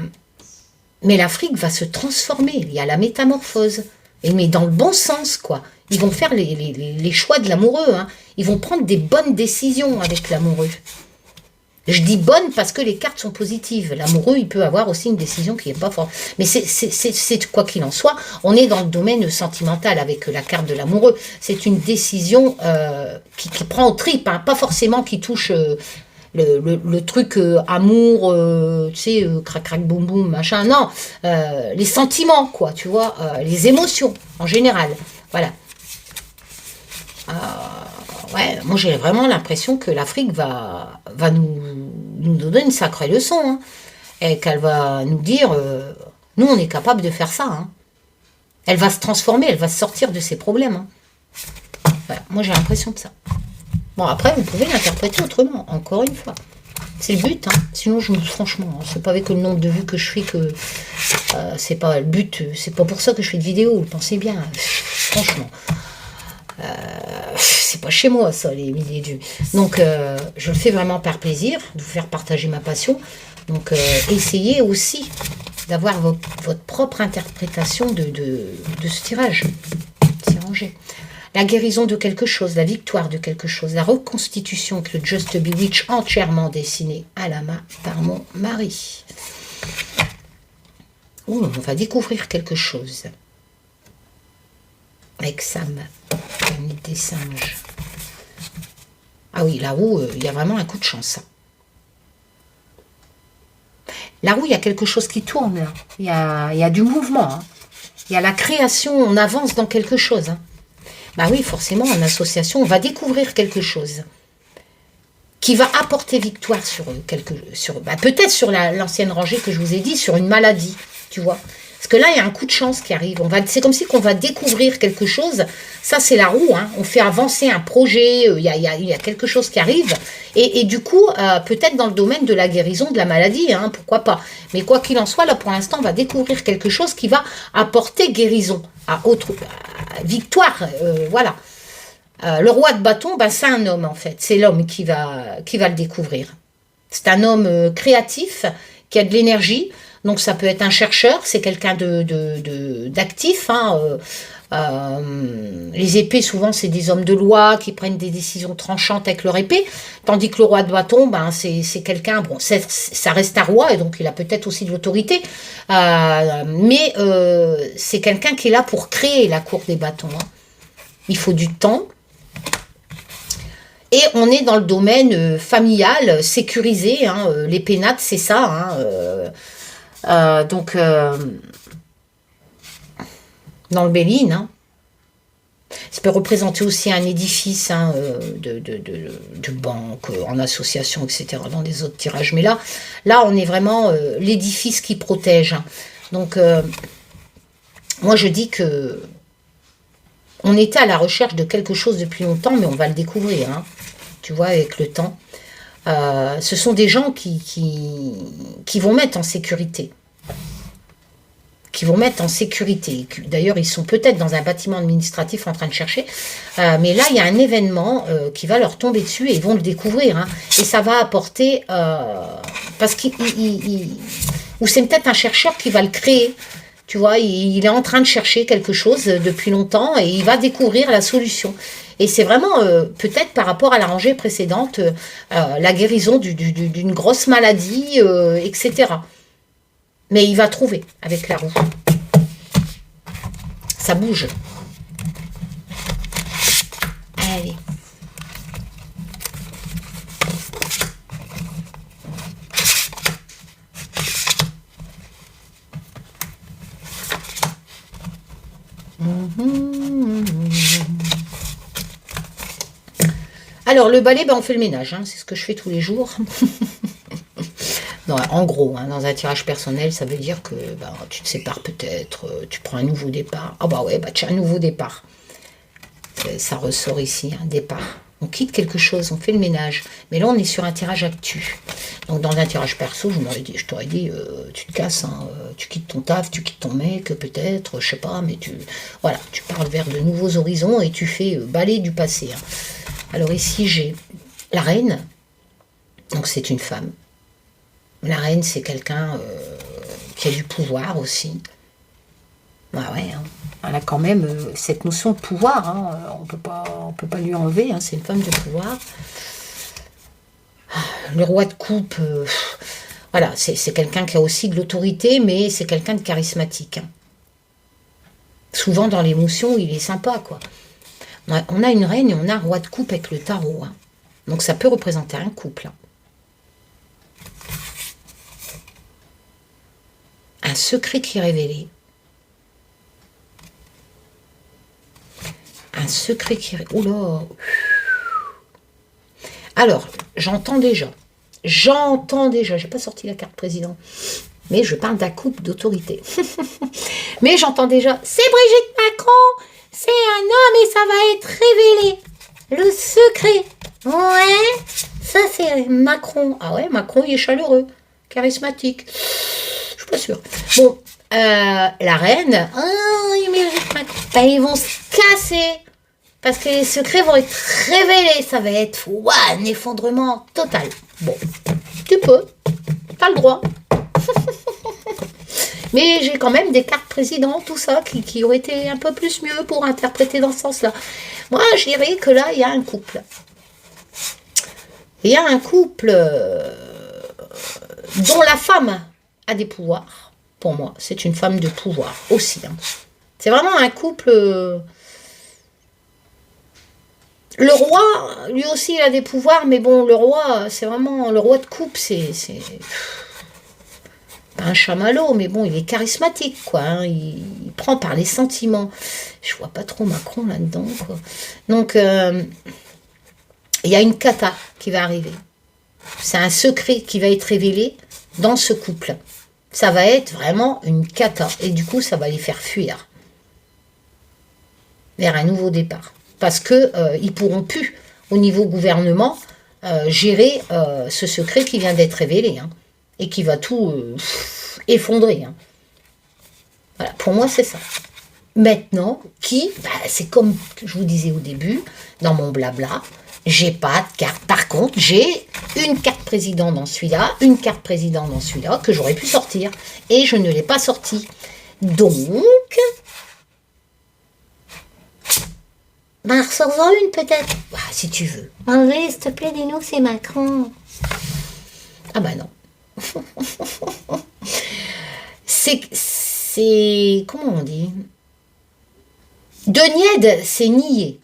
mais l'Afrique va se transformer, il y a la métamorphose, mais dans le bon sens, quoi. Ils vont faire les choix de l'amoureux, hein. Ils vont prendre des bonnes décisions avec l'amoureux. Je dis bonne parce que les cartes sont positives. L'amoureux, il peut avoir aussi une décision qui n'est pas forte. Mais c'est quoi qu'il en soit, on est dans le domaine sentimental avec la carte de l'amoureux. C'est une décision qui prend aux tripes, hein, pas forcément qui touche le truc amour, tu sais, crac crac boum boum, machin. Non, les sentiments, quoi, tu vois, les émotions en général. Voilà. Ouais, moi j'ai vraiment l'impression que l'Afrique va nous donner une sacrée leçon, hein, et qu'elle va nous dire, nous on est capable de faire ça. Hein. Elle va se transformer, elle va sortir de ses problèmes. Hein. Voilà, moi j'ai l'impression de ça. Bon, après vous pouvez l'interpréter autrement, encore une fois. C'est le but, hein. Sinon franchement, c'est pas avec le nombre de vues que je fais que c'est pas le but, c'est pas pour ça que je fais de vidéos, vous pensez bien, franchement. C'est pas chez moi ça, les milliers de vues. Donc je le fais vraiment par plaisir, de vous faire partager ma passion. Donc essayez aussi d'avoir votre propre interprétation de ce tirage. C'est rangé. La guérison de quelque chose, la victoire de quelque chose, la reconstitution avec le Just Bewitch entièrement dessiné à la main par mon mari. Ouh, on va découvrir quelque chose. Avec Sam, des singes. Ah oui, la roue, il y a vraiment un coup de chance. La roue, il y a quelque chose qui tourne. Là. Il y a du mouvement. Hein. Il y a la création, on avance dans quelque chose. Hein. Bah oui, forcément, en association, on va découvrir quelque chose qui va apporter victoire peut-être sur l'ancienne rangée que je vous ai dit, sur une maladie, tu vois. Parce que là, il y a un coup de chance qui arrive. C'est comme si qu'on va découvrir quelque chose. Ça, c'est la roue. Hein. On fait avancer un projet. Il y a quelque chose qui arrive. Et du coup, peut-être dans le domaine de la guérison de la maladie. Hein, pourquoi pas. Mais quoi qu'il en soit, là, pour l'instant, on va découvrir quelque chose qui va apporter guérison. Victoire. Voilà. Le roi de bâton, ben, c'est un homme, en fait. C'est l'homme qui va le découvrir. C'est un homme créatif, qui a de l'énergie. Donc ça peut être un chercheur, c'est quelqu'un d'actif. Hein, les épées, souvent, c'est des hommes de loi qui prennent des décisions tranchantes avec leur épée. Tandis que le roi de bâton, ben, c'est quelqu'un, bon, ça reste un roi, et donc il a peut-être aussi de l'autorité. Mais c'est quelqu'un qui est là pour créer la cour des bâtons. Hein. Il faut du temps. Et on est dans le domaine familial, sécurisé. Hein, les pénates, c'est ça. Hein, donc, dans le Béline, hein. Ça peut représenter aussi un édifice hein, de banque, en association, etc., dans les autres tirages. Mais là on est vraiment l'édifice qui protège. Hein. Donc, moi, je dis que On était à la recherche de quelque chose depuis longtemps, mais on va le découvrir, hein, tu vois, avec le temps. Ce sont des gens qui vont mettre en sécurité. D'ailleurs, ils sont peut-être dans un bâtiment administratif en train de chercher. Mais là, il y a un événement qui va leur tomber dessus et ils vont le découvrir. Hein, et ça va apporter... parce ou c'est peut-être un chercheur qui va le créer. Tu vois, il est en train de chercher quelque chose depuis longtemps et il va découvrir la solution. Et c'est vraiment, peut-être par rapport à la rangée précédente, la guérison d'une grosse maladie, etc. Mais il va trouver avec la roue. Ça bouge. Allez. Alors, le balai, ben, on fait le ménage. Hein, c'est ce que je fais tous les jours. Non, en gros, hein, dans un tirage personnel, ça veut dire que ben, tu te sépares peut-être, tu prends un nouveau départ. Ah bah ouais, bah tu as un nouveau départ. Ça ressort ici, un départ. On quitte quelque chose, on fait le ménage. Mais là, on est sur un tirage actu. Donc, dans un tirage perso, je t'aurais dit, tu te casses, hein, tu quittes ton taf, tu quittes ton mec, peut-être, je sais pas, mais voilà, tu pars vers de nouveaux horizons et tu fais balai du passé. Hein. Alors ici, j'ai la reine. Donc, c'est une femme. La reine, c'est quelqu'un qui a du pouvoir aussi. Ah ouais, hein. Elle a quand même cette notion de pouvoir. Hein. On peut pas lui enlever. Hein. C'est une femme de pouvoir. Le roi de coupe, voilà, c'est quelqu'un qui a aussi de l'autorité, mais c'est quelqu'un de charismatique. Hein. Souvent, dans l'émotion, il est sympa, quoi. On a une reine et on a un roi de coupe avec le tarot. Hein. Donc, ça peut représenter un couple. Hein. Un secret qui est révélé. Un secret qui est révélé. Oula. Alors, j'entends déjà. J'ai pas sorti la carte président. Mais je parle d'un couple d'autorité. Mais j'entends déjà. C'est Brigitte Macron. C'est un homme et ça va être révélé. Le secret. Ouais. Ça, c'est Macron. Ah ouais, Macron, il est chaleureux. Charismatique. Je suis pas sûre. Bon, la reine. Oh, il mérite Macron. Ben, ils vont se casser. Parce que les secrets vont être révélés. Ça va être un effondrement total. Bon, tu peux. T'as le droit. Mais j'ai quand même des cartes présidents, tout ça, qui auraient été un peu plus mieux pour interpréter dans ce sens-là. Moi, je dirais que là, il y a un couple. Il y a un couple dont la femme a des pouvoirs. Pour moi, c'est une femme de pouvoir aussi. Hein. C'est vraiment un couple... Le roi, lui aussi, il a des pouvoirs, mais bon, le roi, c'est vraiment... Le roi de coupe, c'est pas un chamallow, mais bon, il est charismatique, quoi. Hein, il prend par les sentiments. Je vois pas trop Macron là-dedans, quoi. Donc, il y a une cata qui va arriver. C'est un secret qui va être révélé dans ce couple. Ça va être vraiment une cata. Et du coup, ça va les faire fuir vers un nouveau départ. Parce que ils pourront plus, au niveau gouvernement, gérer ce secret qui vient d'être révélé. Hein, et qui va tout effondrer. Hein. Voilà, pour moi, c'est ça. Maintenant, c'est comme je vous disais au début, dans mon blabla, j'ai pas de carte. Par contre, j'ai une carte président dans celui-là, une carte président dans celui-là, que j'aurais pu sortir. Et je ne l'ai pas sorti. Donc... Ben, ressors-en une peut-être. Ah, si tu veux. Oui, s'il te plaît, dis-nous, c'est Macron. Ah bah non. c'est... Comment on dit? De niaide, c'est nier.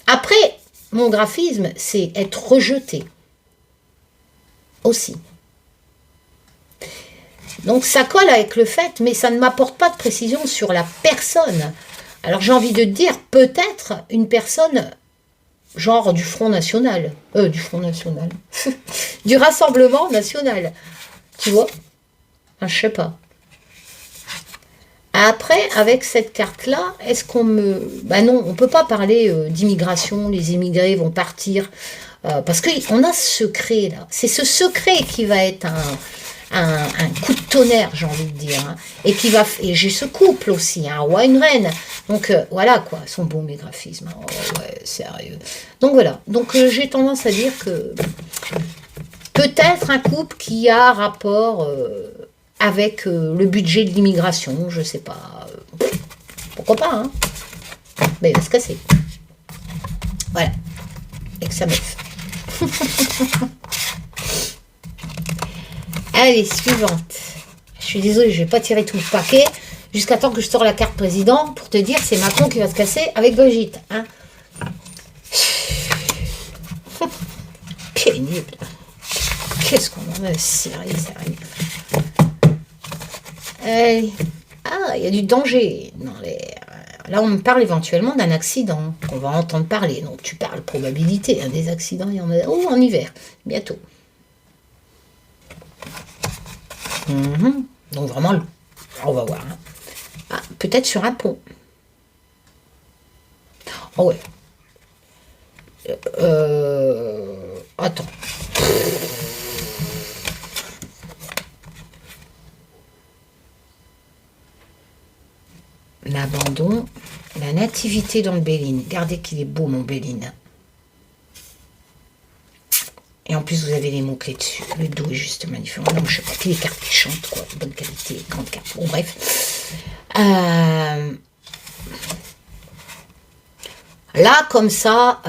Après, mon graphisme, c'est être rejeté. Aussi. Donc ça colle avec le fait, mais ça ne m'apporte pas de précision sur la personne. Alors j'ai envie de dire, peut-être une personne genre du Front National. Du Front National. Du Rassemblement National. Tu vois? Enfin, je sais pas. Après, avec cette carte-là, est-ce qu'on me... Ben non, on ne peut pas parler d'immigration, les immigrés vont partir, parce qu'on a ce secret, là. C'est ce secret qui va être un coup de tonnerre, j'ai envie de dire. Hein, et qui va... Et j'ai ce couple aussi, un roi et une reine. Donc, voilà, quoi, son beau mes graphismes. Oh, ouais, sérieux. Donc, voilà. Donc, j'ai tendance à dire que... Peut-être un couple qui a rapport... avec le budget de l'immigration, je sais pas. Pourquoi pas, hein. Mais il va se casser. Voilà. Avec sa meuf. Allez, suivante. Je suis désolée, je vais pas tirer tout le paquet jusqu'à temps que je sors la carte président pour te dire c'est Macron qui va se casser avec Brigitte. Hein. Pénible. Qu'est-ce qu'on en a sérieux. Ah, il y a du danger. Là, on me parle éventuellement d'un accident qu'on va entendre parler. Donc, tu parles probabilité. Hein, des accidents, il y en a. Oh, en hiver, bientôt. Donc, vraiment, on va voir. Hein. Ah, peut-être sur un pont. Oh, ouais. Attends. L'abandon, la nativité dans le Béline. Regardez qu'il est beau, mon Béline. Et en plus, vous avez les mots-clés dessus. Le dos est juste magnifique. Non, je sais pas, puis les cartes qui chantent, quoi. Bonne qualité, grande carte. Bon, bref. Là, comme ça,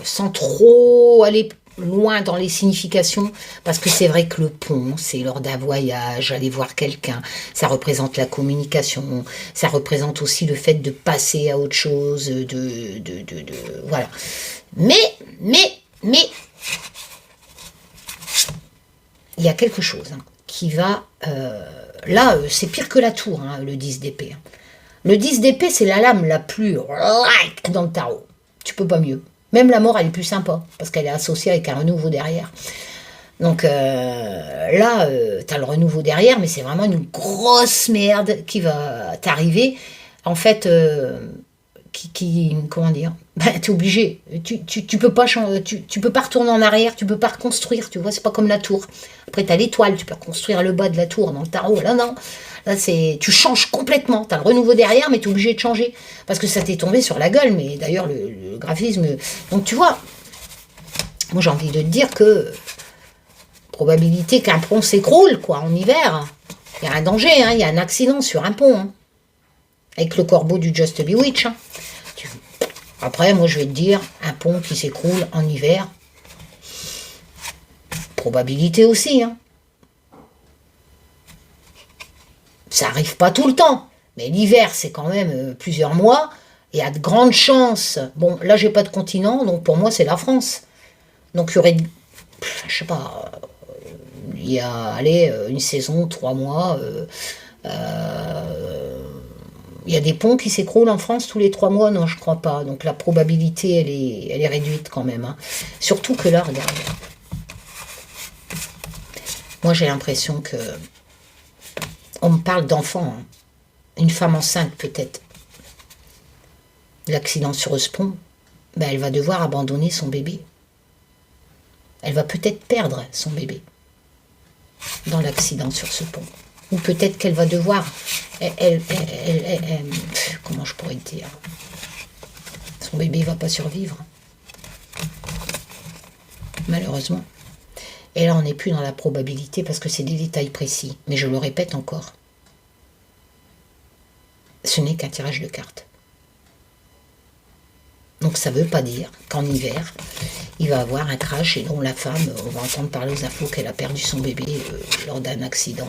sans trop aller loin dans les significations, parce que c'est vrai que le pont, c'est lors d'un voyage, aller voir quelqu'un, ça représente la communication, ça représente aussi le fait de passer à autre chose, voilà. Mais, il y a quelque chose hein, qui va... là, c'est pire que la tour, hein, le 10 d'épée. Hein. Le 10 d'épée, c'est la lame la plus dans le tarot. Tu peux pas mieux. Même la mort, elle est plus sympa, parce qu'elle est associée avec un renouveau derrière. Donc là, tu as le renouveau derrière, mais c'est vraiment une grosse merde qui va t'arriver. En fait, comment dire, ben, tu es obligé. Tu peux pas changer, tu peux pas retourner en arrière, tu peux pas reconstruire, tu vois, c'est pas comme la tour. Après, tu as l'étoile, tu peux reconstruire le bas de la tour dans le tarot. Là, non. Là, tu changes complètement. Tu as le renouveau derrière, mais tu es obligé de changer. Parce que ça t'est tombé sur la gueule. Mais d'ailleurs, le graphisme... Donc, tu vois, moi, j'ai envie de te dire que probabilité qu'un pont s'écroule, quoi, en hiver. Il y a un danger, hein, il y a un accident sur un pont. Hein, avec le corbeau du Just Bewitch. Hein. Après, moi, je vais te dire, un pont qui s'écroule en hiver, probabilité aussi, hein. Ça arrive pas tout le temps, mais l'hiver, c'est quand même plusieurs mois, et il y a de grandes chances. Bon, là, j'ai pas de continent, donc pour moi, c'est la France. Donc, il y aurait, je sais pas, il y a, allez, une saison, 3 mois, il y a des ponts qui s'écroulent en France tous les 3 mois, non, je crois pas. Donc, la probabilité, elle est réduite quand même. Hein. Surtout que là, regarde. Moi, j'ai l'impression que on me parle d'enfants, hein. Une femme enceinte peut-être. L'accident sur ce pont, ben, elle va devoir abandonner son bébé. Elle va peut-être perdre son bébé dans l'accident sur ce pont. Ou peut-être qu'elle va devoir... comment je pourrais te dire? Son bébé ne va pas survivre. Malheureusement. Et là, on n'est plus dans la probabilité parce que c'est des détails précis. Mais je le répète encore. Ce n'est qu'un tirage de cartes. Donc ça ne veut pas dire qu'en hiver, il va avoir un crash et dont la femme, on va entendre parler aux infos qu'elle a perdu son bébé lors d'un accident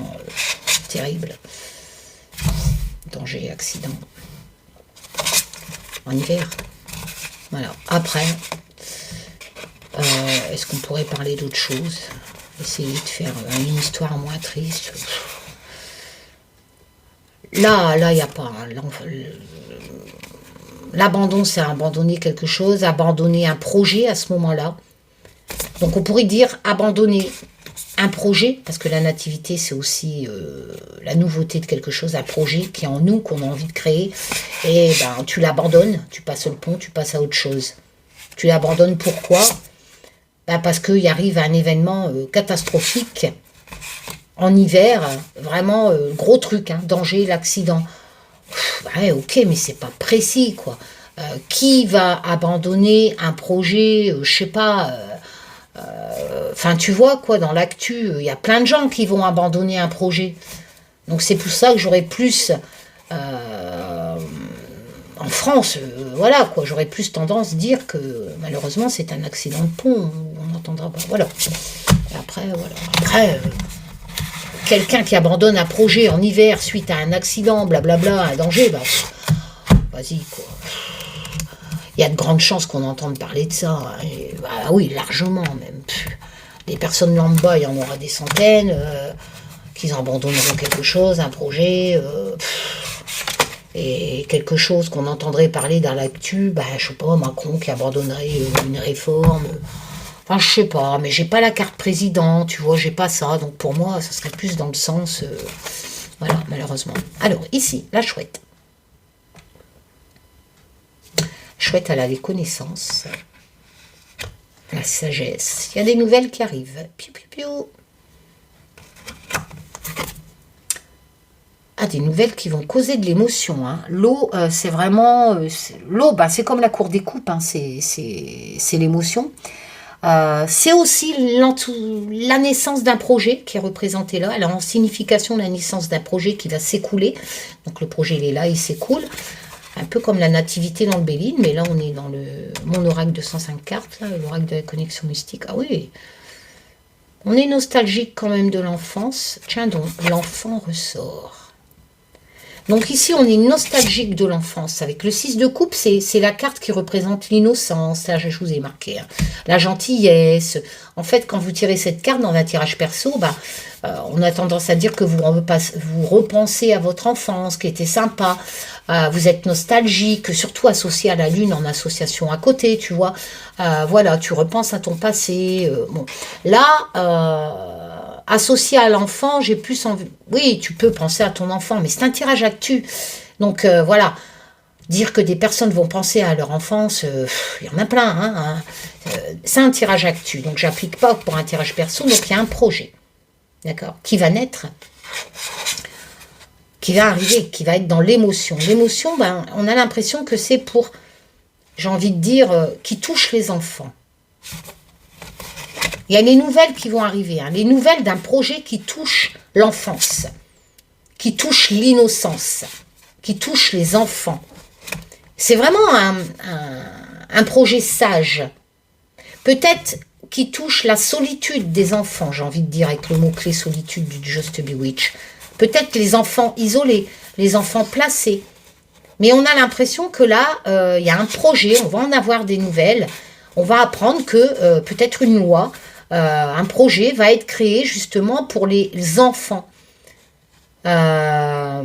terrible. Danger, accident. En hiver. Voilà. Après... est-ce qu'on pourrait parler d'autre chose? Essayer de faire une histoire moins triste. Là, il n'y a pas. L'abandon, c'est abandonner quelque chose, abandonner un projet à ce moment-là. Donc, on pourrait dire abandonner un projet, parce que la nativité, c'est aussi la nouveauté de quelque chose, un projet qui est en nous, qu'on a envie de créer, et ben, tu l'abandonnes, tu passes le pont, tu passes à autre chose. Tu l'abandonnes pourquoi? Ben, parce qu'il arrive un événement catastrophique en hiver, vraiment gros truc, hein, danger, l'accident. Ouais, ok, mais c'est pas précis, quoi. Qui va abandonner un projet, je sais pas... Enfin, tu vois, quoi, dans l'actu, il y a plein de gens qui vont abandonner un projet. Donc, c'est pour ça que j'aurais plus... en France, voilà, quoi, j'aurais plus tendance à dire que, malheureusement, c'est un accident de pont. On n'entendra pas, voilà. Et après, voilà. Après, quelqu'un qui abandonne un projet en hiver suite à un accident, blablabla, un danger, bah, vas-y, quoi. Il y a de grandes chances qu'on entende parler de ça. Hein, et, bah, oui, largement même. Les personnes lambda, il y en aura des centaines, qui abandonneront quelque chose, un projet, et quelque chose qu'on entendrait parler dans l'actu, bah, je sais pas, Macron qui abandonnerait une réforme. Enfin, je sais pas, mais j'ai pas la carte président, tu vois, j'ai pas ça. Donc pour moi, ça serait plus dans le sens... voilà, malheureusement. Alors, ici, la chouette. Chouette, elle a les connaissances, la sagesse. Il y a des nouvelles qui arrivent. Piou, piou, piou. Ah, des nouvelles qui vont causer de l'émotion. Hein. L'eau, c'est vraiment... l'eau, bah, c'est comme la cour des coupes, hein, c'est l'émotion. C'est aussi la naissance d'un projet qui est représenté là. Elle a en signification la naissance d'un projet qui va s'écouler. Donc le projet, il est là, il s'écoule. Un peu comme la nativité dans le Béline, mais là on est dans mon oracle de 105 cartes, l'oracle de la connexion mystique. Ah oui, on est nostalgique quand même de l'enfance. Tiens donc, l'enfant ressort. Donc ici on est nostalgique de l'enfance. Avec le 6 de coupe, c'est la carte qui représente l'innocence. Là je vous ai marqué. Hein. La gentillesse. En fait, quand vous tirez cette carte dans un tirage perso, bah, on a tendance à dire que vous repensez à votre enfance, qui était sympa. Vous êtes nostalgique, surtout associé à la lune en association à côté, tu vois. Voilà, tu repenses à ton passé. Bon. Là, associé à l'enfant, j'ai plus envie... Oui, tu peux penser à ton enfant, mais c'est un tirage actu. Donc, voilà. Dire que des personnes vont penser à leur enfance, il y en a plein. Hein. C'est un tirage actu, donc j'applique pas pour un tirage perso, donc il y a un projet, d'accord, qui va naître, qui va arriver, qui va être dans l'émotion. L'émotion, ben, on a l'impression que c'est pour, j'ai envie de dire, qui touche les enfants. Il y a les nouvelles qui vont arriver, hein, les nouvelles d'un projet qui touche l'enfance, qui touche l'innocence, qui touche les enfants. C'est vraiment un projet sage. Peut-être qui touche la solitude des enfants, j'ai envie de dire, avec le mot-clé solitude du Just Bewitch. Peut-être les enfants isolés, les enfants placés. Mais on a l'impression que là, il y a un projet, on va en avoir des nouvelles. On va apprendre que peut-être une loi, un projet va être créé justement pour les enfants. Mais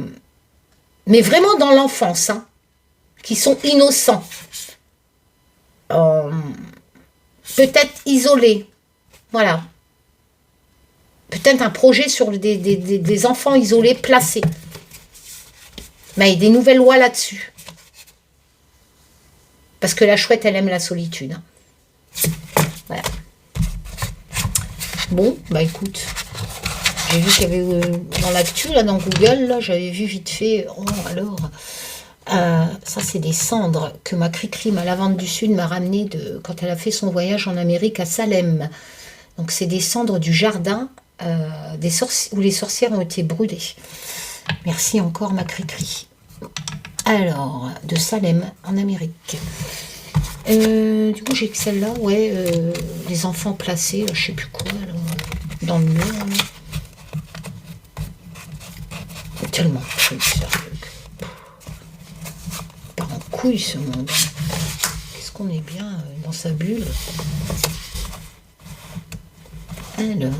vraiment dans l'enfance, hein, qui sont innocents. Peut-être isolés. Voilà. Peut-être un projet sur des enfants isolés placés. Mais il y a des nouvelles lois là-dessus. Parce que la chouette, elle aime la solitude. Hein. Voilà. Bon, bah écoute. J'ai vu qu'il y avait dans l'actu, là, dans Google, là, j'avais vu vite fait. Oh, alors. Ça, c'est des cendres que ma Cricri, ma lavande du Sud, m'a ramené quand elle a fait son voyage en Amérique à Salem. Donc, c'est des cendres du jardin où les sorcières ont été brûlées. Merci encore, ma Cricri. Alors, de Salem, en Amérique. Du coup, j'ai que celle-là, ouais. Les enfants placés, je sais plus quoi, là, dans le mur. Tellement de trucs, sérieux. Part en couille, ce monde. Qu'est-ce qu'on est bien dans sa bulle. Alors...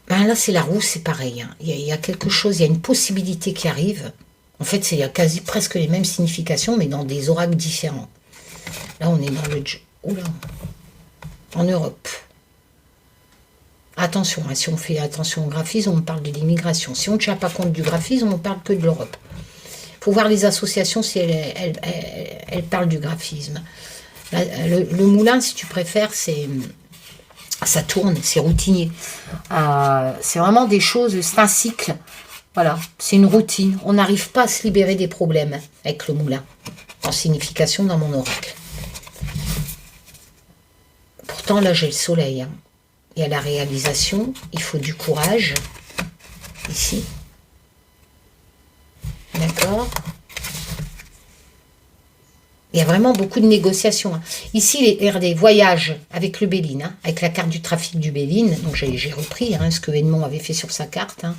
Ben là, c'est la roue, c'est pareil. Hein. Il y a quelque chose, il y a une possibilité qui arrive. En fait, il y a quasi presque les mêmes significations, mais dans des oracles différents. Là, on est dans le... Oula. En Europe. Attention, hein, si on fait attention au graphisme, on parle de l'immigration. Si on ne tient pas compte du graphisme, on parle que de l'Europe. Il faut voir les associations si elles parlent du graphisme. Là, le moulin, si tu préfères, ça tourne, c'est routinier. C'est vraiment des choses, c'est un cycle. Voilà, c'est une routine. On n'arrive pas à se libérer des problèmes avec le moulin, en signification dans mon oracle. Pourtant, là, j'ai le soleil. Hein. Il y a la réalisation, il faut du courage. Ici. D'accord. Il y a vraiment beaucoup de négociations. Hein. Ici, les voyages avec le Béline, hein, avec la carte du trafic du Béline. Donc, j'ai repris hein, ce que Edmond avait fait sur sa carte. Hein.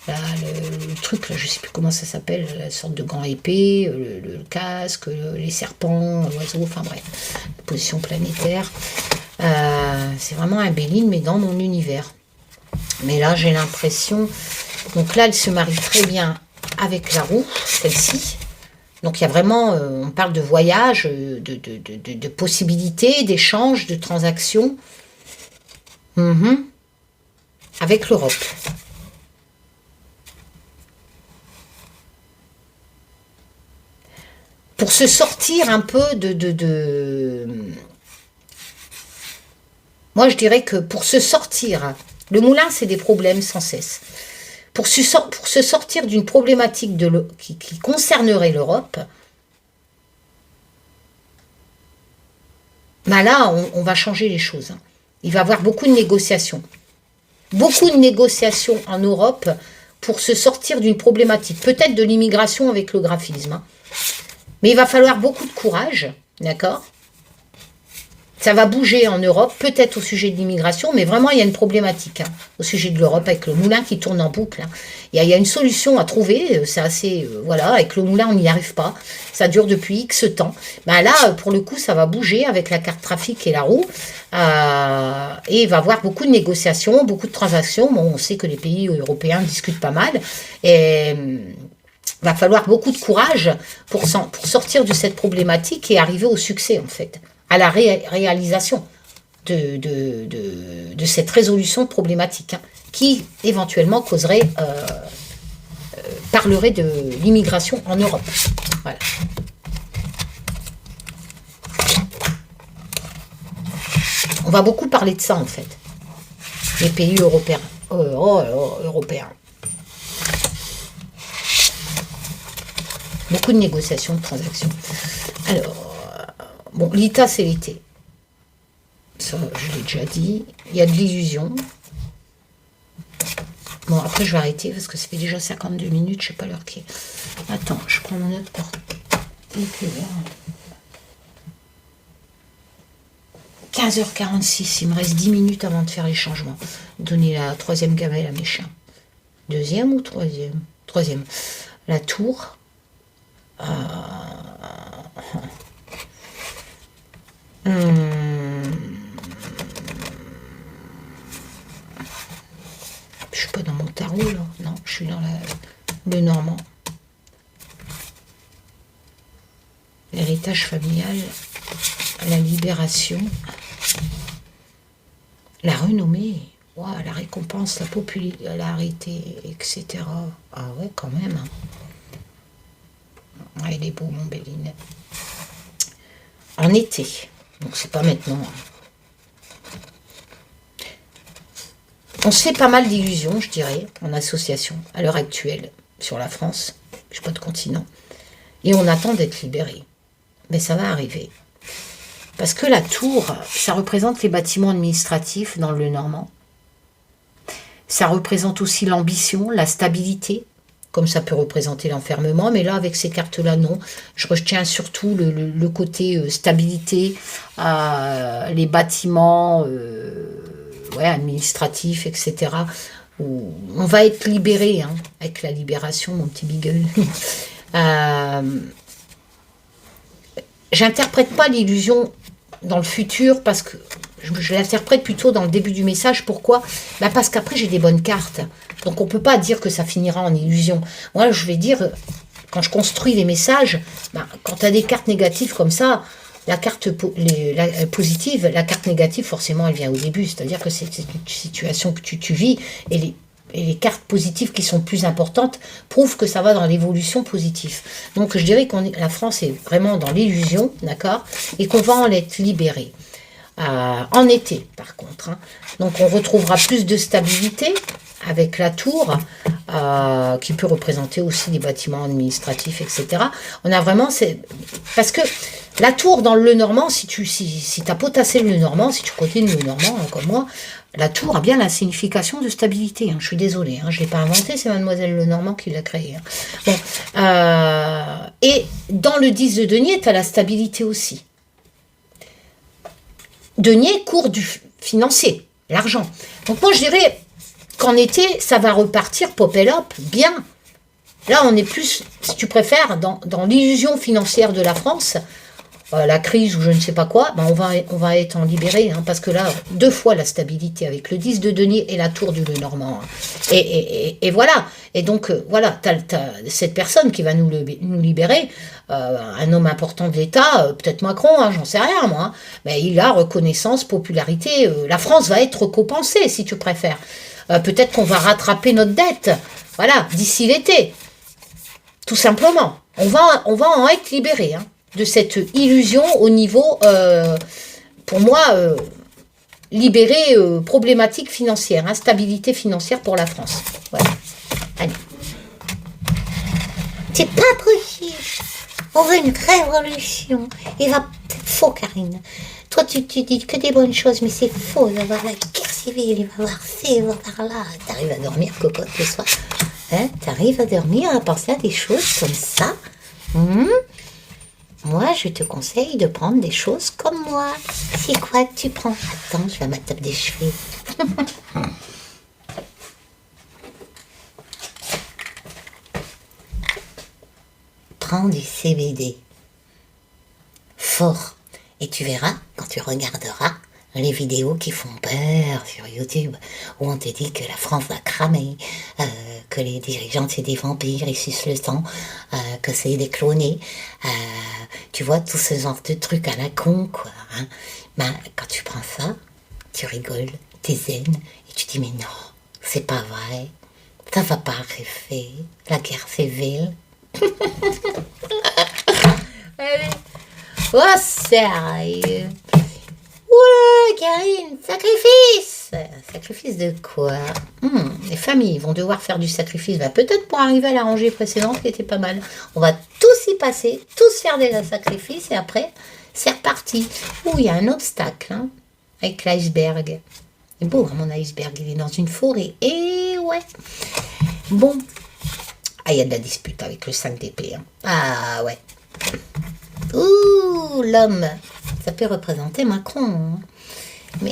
Là, le truc, là, je ne sais plus comment ça s'appelle, la sorte de gant épée, le casque, les serpents, l'oiseau, enfin bref, la position planétaire. C'est vraiment un Béline, mais dans mon univers. Mais là, j'ai l'impression... Donc là, elle se marie très bien avec la roue, celle-ci. Donc il y a vraiment... on parle de voyage, de possibilités, d'échanges, de transactions. Avec l'Europe. Pour se sortir un peu Moi, je dirais que pour se sortir, le moulin, c'est des problèmes sans cesse. Pour se sortir d'une problématique qui concernerait l'Europe, ben là, on va changer les choses. Il va y avoir beaucoup de négociations. Beaucoup de négociations en Europe pour se sortir d'une problématique. Peut-être de l'immigration avec le graphisme. Hein. Mais il va falloir beaucoup de courage, d'accord? Ça va bouger en Europe, peut-être au sujet de l'immigration, mais vraiment, il y a une problématique hein, au sujet de l'Europe, avec le moulin qui tourne en boucle. Hein. Il y a une solution à trouver, c'est assez... voilà, avec le moulin, on n'y arrive pas. Ça dure depuis X temps. Ben là, pour le coup, ça va bouger avec la carte trafic et la roue. Et il va y avoir beaucoup de négociations, beaucoup de transactions. Bon, on sait que les pays européens discutent pas mal. Et... il va falloir beaucoup de courage pour sortir de cette problématique et arriver au succès, en fait, à la réalisation de cette résolution de problématique, hein, qui, éventuellement, parlerait de l'immigration en Europe. Voilà. On va beaucoup parler de ça, en fait, les pays européens. Européens. Beaucoup de négociations, de transactions. Alors, bon, l'ITA, c'est l'été. Ça, je l'ai déjà dit. Il y a de l'illusion. Bon, après, je vais arrêter parce que ça fait déjà 52 minutes. Je ne sais pas l'heure qui est. Attends, je prends mon autre porte. 15h46. Il me reste 10 minutes avant de faire les changements. Donner la troisième gamelle à mes chiens. Deuxième ou troisième? Troisième. La tour. Je suis pas dans mon tarot là, non, je suis dans le normand. L'héritage familial, la libération, la renommée, wow, la récompense, la popularité, etc. Ah ouais, quand même. Hein. Ah, il est beau, mon Béline. En été. Donc, c'est pas maintenant. On se fait pas mal d'illusions, je dirais, en association, à l'heure actuelle, sur la France. Je sais pas de continent. Et on attend d'être libéré. Mais ça va arriver. Parce que la tour, ça représente les bâtiments administratifs dans le normand. Ça représente aussi l'ambition, la stabilité. Comme ça peut représenter l'enfermement, mais là, avec ces cartes-là, non. Je retiens surtout le côté stabilité, les bâtiments administratifs, etc. Où on va être libéré, hein, avec la libération, mon petit beagle. J'interprète pas l'illusion dans le futur, parce que je l'interprète plutôt dans le début du message. Pourquoi? Parce qu'après, j'ai des bonnes cartes. Donc, on ne peut pas dire que ça finira en illusion. Moi, je vais dire, quand je construis les messages, ben, quand tu as des cartes négatives comme ça, la carte positive, la carte négative, forcément, elle vient au début. C'est-à-dire que c'est une situation que tu vis et les cartes positives qui sont plus importantes prouvent que ça va dans l'évolution positive. Donc, je dirais que la France est vraiment dans l'illusion, d'accord, et qu'on va en être libéré. En été, par contre. Hein. Donc, on retrouvera plus de stabilité avec la tour, qui peut représenter aussi des bâtiments administratifs, etc. On a vraiment... Parce que la tour dans le Lenormand, si tu as potassé le Lenormand, si tu continues le Lenormand, hein, comme moi, la tour a bien la signification de stabilité. Hein. Je suis désolée, hein, je ne l'ai pas inventé, c'est Mademoiselle Lenormand qui l'a créé. Hein. Bon, et dans le 10 de denier, tu as la stabilité aussi. Denier, cours du financier, l'argent. Donc moi, je dirais qu'en été, ça va repartir, pop-up, bien. Là, on est plus, si tu préfères, dans l'illusion financière de la France, la crise ou je ne sais pas quoi, ben on va être en libéré, hein, parce que là, 2 fois la stabilité avec le 10 de denier et la tour du Lenormand. Hein. Et voilà. Et donc, voilà, t'as cette personne qui va nous libérer, un homme important de l'État, peut-être Macron, hein, j'en sais rien, moi, hein, mais il a reconnaissance, popularité, la France va être compensée, si tu préfères. Peut-être qu'on va rattraper notre dette, voilà, d'ici l'été. Tout simplement. On va en être libéré, hein, de cette illusion au niveau, pour moi, libéré, problématique financière, instabilité financière pour la France. Voilà. Allez. C'est pas possible. On veut une révolution. Il va... C'est faux, Karine. Toi, tu dis que des bonnes choses, mais c'est faux. Il va y avoir la guerre civile, il va y avoir ci, il va y avoir là. T'arrives à dormir, cocotte, le soir. Hein? T'arrives à dormir, à penser à des choses comme ça. Moi, je te conseille de prendre des choses comme moi. C'est quoi que tu prends? Attends, je vais me taper des cheveux. Prends du CBD. Fort. Et tu verras, quand tu regarderas les vidéos qui font peur sur YouTube, où on te dit que la France va cramer, que les dirigeants c'est des vampires, ils sucent le sang, que c'est des clonés, tu vois, tout ce genre de trucs à la con, quoi. Hein. Ben, quand tu prends ça, tu rigoles, t'es zen, et tu dis, mais non, c'est pas vrai, ça va pas arriver, la guerre civile. Allez. Oh, sérieux. Oula, Karine, sacrifice! Sacrifice de quoi? Les familles vont devoir faire du sacrifice, bah, peut-être pour arriver à la rangée précédente qui était pas mal. On va tous y passer, tous faire des sacrifices et après, c'est reparti. Ouh, il y a un obstacle, hein, avec l'iceberg. C'est beau, hein, mon iceberg, il est dans une forêt. Et ouais. Bon. Ah, il y a de la dispute avec le 5 d'épée. Hein. Ah, ouais. Ouh, l'homme. Ça peut représenter Macron. Hein. Mais...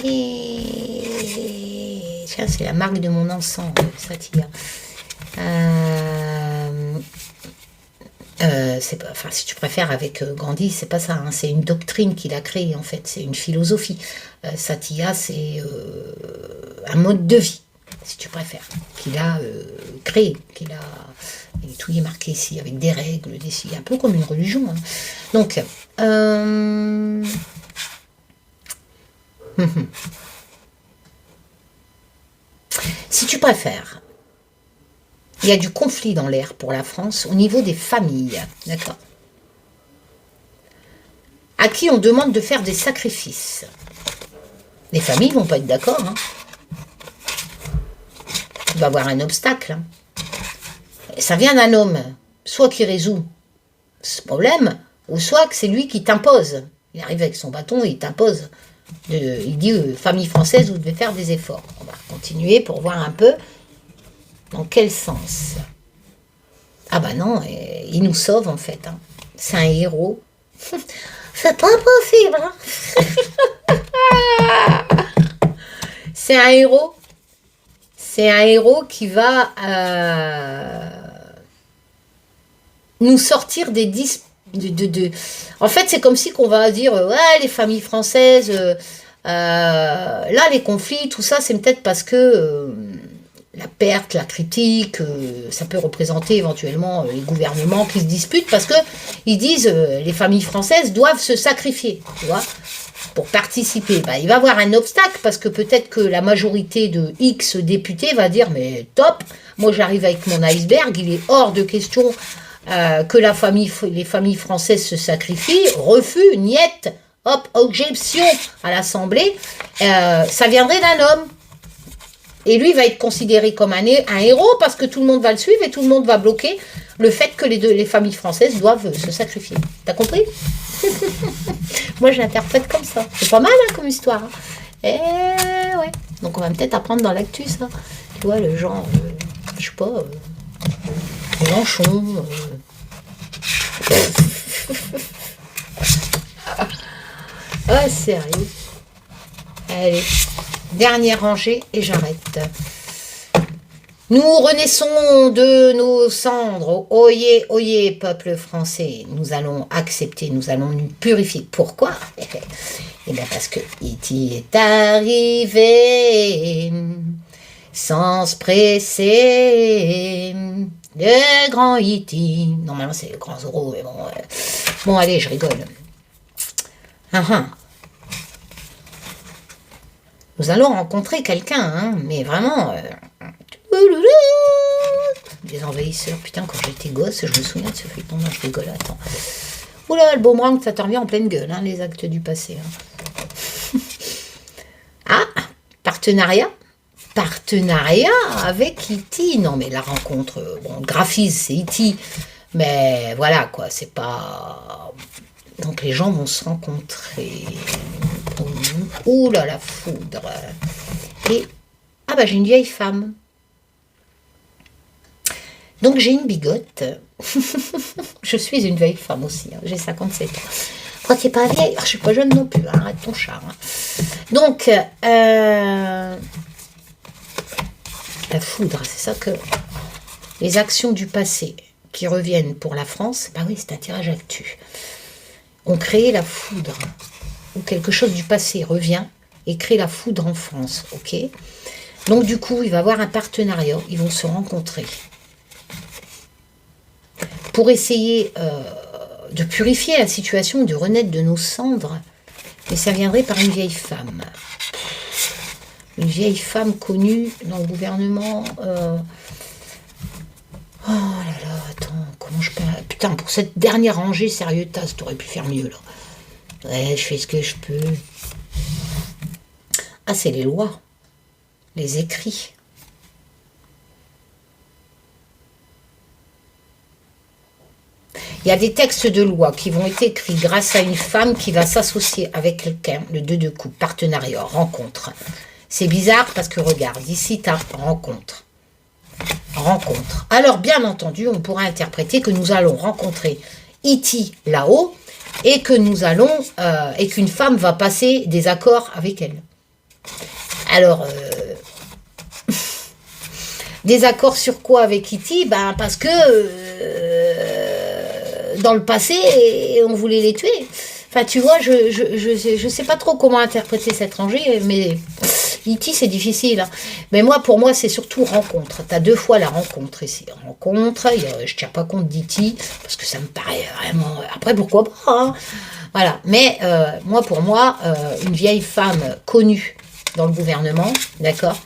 Tiens, c'est la marque de mon encens, Satya. C'est pas, enfin, si tu préfères avec Gandhi, c'est pas ça. Hein, c'est une doctrine qu'il a créée, en fait. C'est une philosophie. Satya, c'est un mode de vie, si tu préfères, qu'il a créé, et tout y est marqué ici, avec des règles, un peu comme une religion. Hein. Donc, si tu préfères, il y a du conflit dans l'air pour la France au niveau des familles, d'accord, à qui on demande de faire des sacrifices. Les familles vont pas être d'accord, hein. Tu vas avoir un obstacle. Hein. Et ça vient d'un homme, soit qui résout ce problème, ou soit que c'est lui qui t'impose. Il arrive avec son bâton et il t'impose. Il dit, famille française, vous devez faire des efforts. On va continuer pour voir un peu dans quel sens. Ah bah non, il nous sauve en fait. Hein. C'est un héros. C'est pas possible, hein. C'est un héros. C'est un héros qui va nous sortir des En fait, c'est comme si qu'on va dire, ouais, les familles françaises, là, les conflits, tout ça, c'est peut-être parce que la perte, la critique, ça peut représenter éventuellement les gouvernements qui se disputent parce que ils disent les familles françaises doivent se sacrifier, tu vois, pour participer. Bah, il va y avoir un obstacle parce que peut-être que la majorité de X députés va dire mais top, moi j'arrive avec mon iceberg, il est hors de question que les familles françaises se sacrifient, refus, niet, hop, objection à l'Assemblée, ça viendrait d'un homme. Et lui va être considéré comme un héros parce que tout le monde va le suivre et tout le monde va bloquer le fait que les familles françaises doivent se sacrifier. T'as compris? Moi, je l'interprète comme ça. C'est pas mal comme histoire. Hein. Et ouais. Donc, on va peut-être apprendre dans l'actu, ça. Tu vois, le genre, je sais pas, Mélenchon. Ah, sérieux. Allez. Dernière rangée et j'arrête. Nous renaissons de nos cendres. Oyez, oyez, peuple français. Nous allons accepter, nous allons nous purifier. Pourquoi? Eh bien parce que E.T. est arrivé sans se presser. Le grand E.T. Normalement c'est le grand Zorro, mais bon. Bon allez, je rigole. Nous allons rencontrer quelqu'un, hein, mais vraiment... des envahisseurs. Putain, quand j'étais gosse, je me souviens de ce feuilleton. Non, je rigole, attends. Oula, le boomerang, ça te revient en pleine gueule, hein, les actes du passé. Hein. Ah, partenariat. Partenariat avec E.T. Non, mais la rencontre... Bon, le graphisme, c'est E.T. Mais voilà, quoi, c'est pas... Donc les gens vont se rencontrer. Ouh là, la foudre. Et, ah bah j'ai une vieille femme. Donc j'ai une bigote. Je suis une vieille femme aussi, hein. J'ai 57 ans. Quand t'es pas vieille, je suis pas jeune non plus, hein. Arrête ton charme. Donc, la foudre, c'est ça que... Les actions du passé qui reviennent pour la France, bah oui, c'est un tirage actu. On crée la foudre, ou quelque chose du passé revient et crée la foudre en France, ok? Donc du coup, il va y avoir un partenariat, ils vont se rencontrer pour essayer de purifier la situation, de renaître de nos cendres, et ça viendrait par une vieille femme. Une vieille femme connue dans le gouvernement... Oh là là, attends, comment je peux... Putain, pour cette dernière rangée, sérieux, Taz, t'aurais pu faire mieux, là. Ouais, je fais ce que je peux. Ah, c'est les lois. Les écrits. Il y a des textes de loi qui vont être écrits grâce à une femme qui va s'associer avec quelqu'un, le 2 de coupe, partenariat, rencontre. C'est bizarre parce que, regarde, ici, t'as rencontre. Rencontre. Alors, bien entendu, on pourra interpréter que nous allons rencontrer E.T. là-haut et que nous allons et qu'une femme va passer des accords avec elle. Alors, des accords sur quoi avec E.T. Ben parce que dans le passé, on voulait les tuer. Enfin, tu vois, je sais pas trop comment interpréter cette rangée, mais E.T. c'est difficile. Hein. Mais moi, pour moi, c'est surtout rencontre. Tu as 2 fois la rencontre ici. Rencontre, je tiens pas compte d'E.T. parce que ça me paraît vraiment... Après, pourquoi pas hein. Voilà. Mais moi, pour moi, une vieille femme connue dans le gouvernement, d'accord,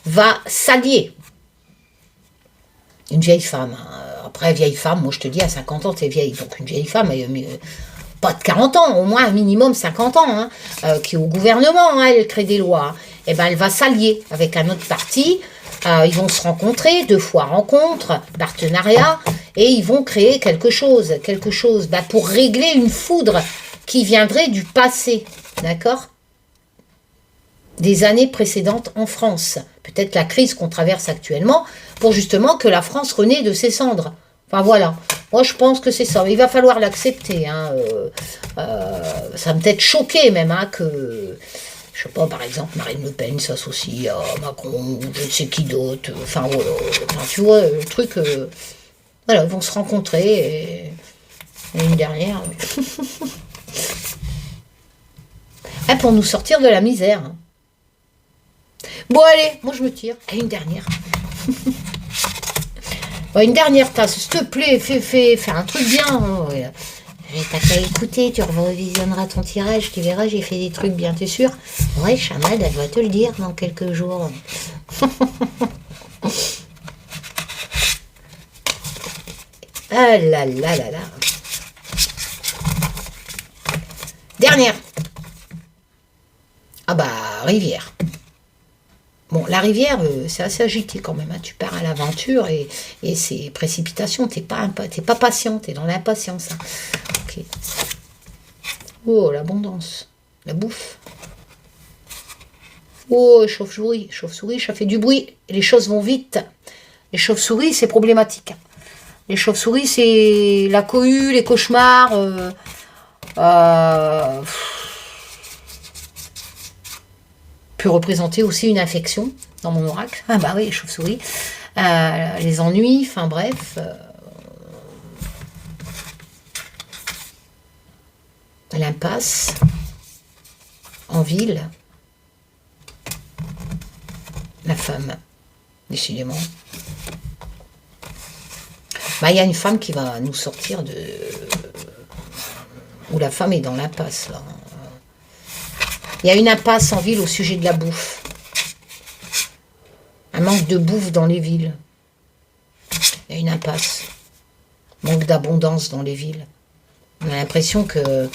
va s'allier. Une vieille femme. Hein. Après, vieille femme, moi, je te dis, à 50 ans, t'es vieille. Donc, une vieille femme... pas de 40 ans, au moins un minimum 50 ans, hein, qui est au gouvernement, hein, elle crée des lois. Hein. Et ben elle va s'allier avec un autre parti, ils vont se rencontrer, 2 fois rencontre, partenariat, et ils vont créer quelque chose bah, pour régler une foudre qui viendrait du passé, d'accord? Des années précédentes en France. Peut-être la crise qu'on traverse actuellement, pour justement que la France renaît de ses cendres. Enfin voilà, moi je pense que c'est ça. Il va falloir l'accepter. Hein. Ça va peut-être choquer même hein, que, je sais pas, par exemple, Marine Le Pen s'associe à Macron, ou je ne sais qui d'autre. Enfin voilà, tu vois, le truc, voilà, ils vont se rencontrer. Et une dernière. Pour nous sortir de la misère. Hein. Bon allez, moi je me tire. Et une dernière. Une dernière tasse, s'il te plaît, fais un truc bien. T'as qu'à écouter, tu revisionneras ton tirage, tu verras, j'ai fait des trucs bien, t'es sûr? Ouais, Chamad, elle va te le dire dans quelques jours. Ah là là là là. Dernière. Ah bah, rivière. Bon, la rivière, c'est assez agité quand même. Hein. Tu pars à l'aventure et c'est précipitation. T'es pas patient, t'es dans l'impatience. Hein. Ok. Oh, l'abondance. La bouffe. Oh, chauve-souris. Chauve-souris, ça fait du bruit. Les choses vont vite. Les chauves-souris, c'est problématique. Les chauves-souris, c'est la cohue, les cauchemars. Peut représenter aussi une infection dans mon oracle. Ah bah oui, les chauves-souris. Les ennuis, enfin bref. L'impasse. En ville. La femme. Décidément. Bah, il y a une femme qui va nous sortir de... Où la femme est dans l'impasse, là. Il y a une impasse en ville au sujet de la bouffe. Un manque de bouffe dans les villes. Il y a une impasse. Manque d'abondance dans les villes. On a l'impression que...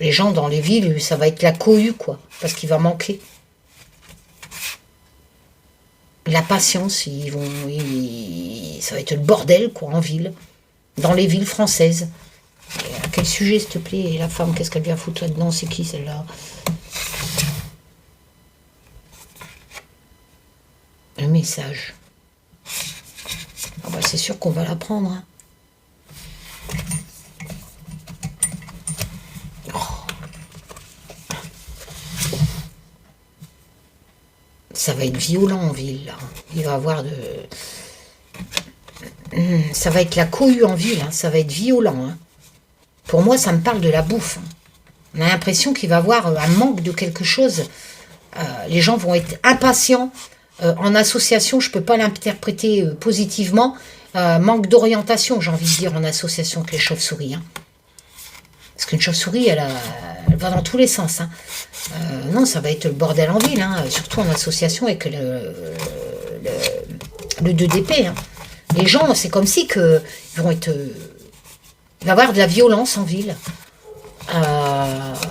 les gens dans les villes, ça va être la cohue, quoi. Parce qu'il va manquer. La patience, ça va être le bordel, quoi, en ville. Dans les villes françaises. Et à quel sujet, s'il te plaît? Et la femme, qu'est-ce qu'elle vient foutre là-dedans? C'est qui, celle-là? Le message. Ah bah, c'est sûr qu'on va la prendre. Hein. Ça va être violent en ville, là. Il va y avoir de... Ça va être la cohue en ville, hein. Ça va être violent. Hein. Pour moi, ça me parle de la bouffe. Hein. On a l'impression qu'il va y avoir un manque de quelque chose. Les gens vont être impatients. En association, je ne peux pas l'interpréter positivement. Manque d'orientation, j'ai envie de dire, en association avec les chauves-souris. Hein. Parce qu'une chauve-souris, elle va dans tous les sens. Hein. Non, ça va être le bordel en ville, hein, surtout en association avec le 2 d'épée. Hein. Les gens, c'est comme si que ils vont être... il va y avoir de la violence en ville.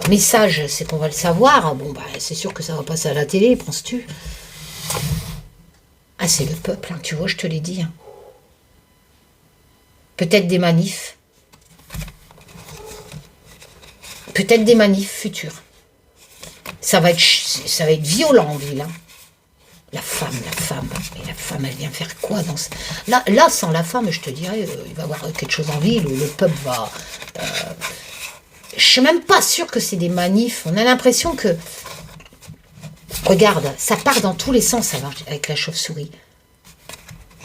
Message, c'est qu'on va le savoir. Bon, bah, c'est sûr que ça va passer à la télé, penses-tu? Ah, c'est le peuple, hein, tu vois, je te l'ai dit. Hein. Peut-être des manifs. Peut-être des manifs futurs. Ça va être violent en ville. Hein. La femme. Et la femme, elle vient faire quoi dans ce... Là, sans la femme, je te dirais, il va y avoir quelque chose en ville où le peuple va... je ne suis même pas sûre que c'est des manifs. On a l'impression que... Regarde, ça part dans tous les sens avec la chauve-souris.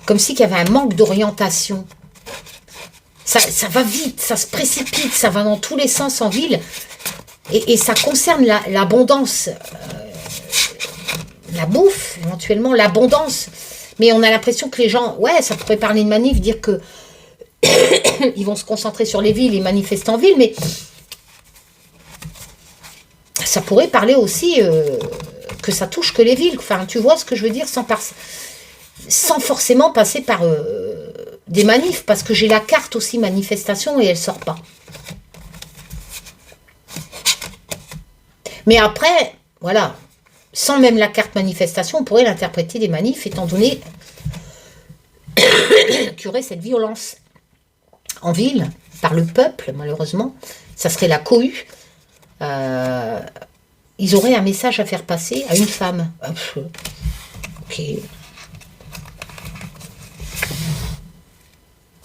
Comme si qu'il y avait un manque d'orientation. Ça va vite, ça se précipite, ça va dans tous les sens en ville. Et ça concerne l'abondance. La bouffe, éventuellement, l'abondance. Mais on a l'impression que les gens... Ouais, ça pourrait parler de manif, dire que... ils vont se concentrer sur les villes et manifester en ville, mais... ça pourrait parler aussi... que ça touche que les villes. Enfin, tu vois ce que je veux dire, sans forcément passer par des manifs, parce que j'ai la carte aussi manifestation et elle sort pas. Mais après, voilà, sans même la carte manifestation, on pourrait l'interpréter des manifs, étant donné qu'il y aurait cette violence en ville, par le peuple, malheureusement. Ça serait la cohue. Ils auraient un message à faire passer à une femme. Ok.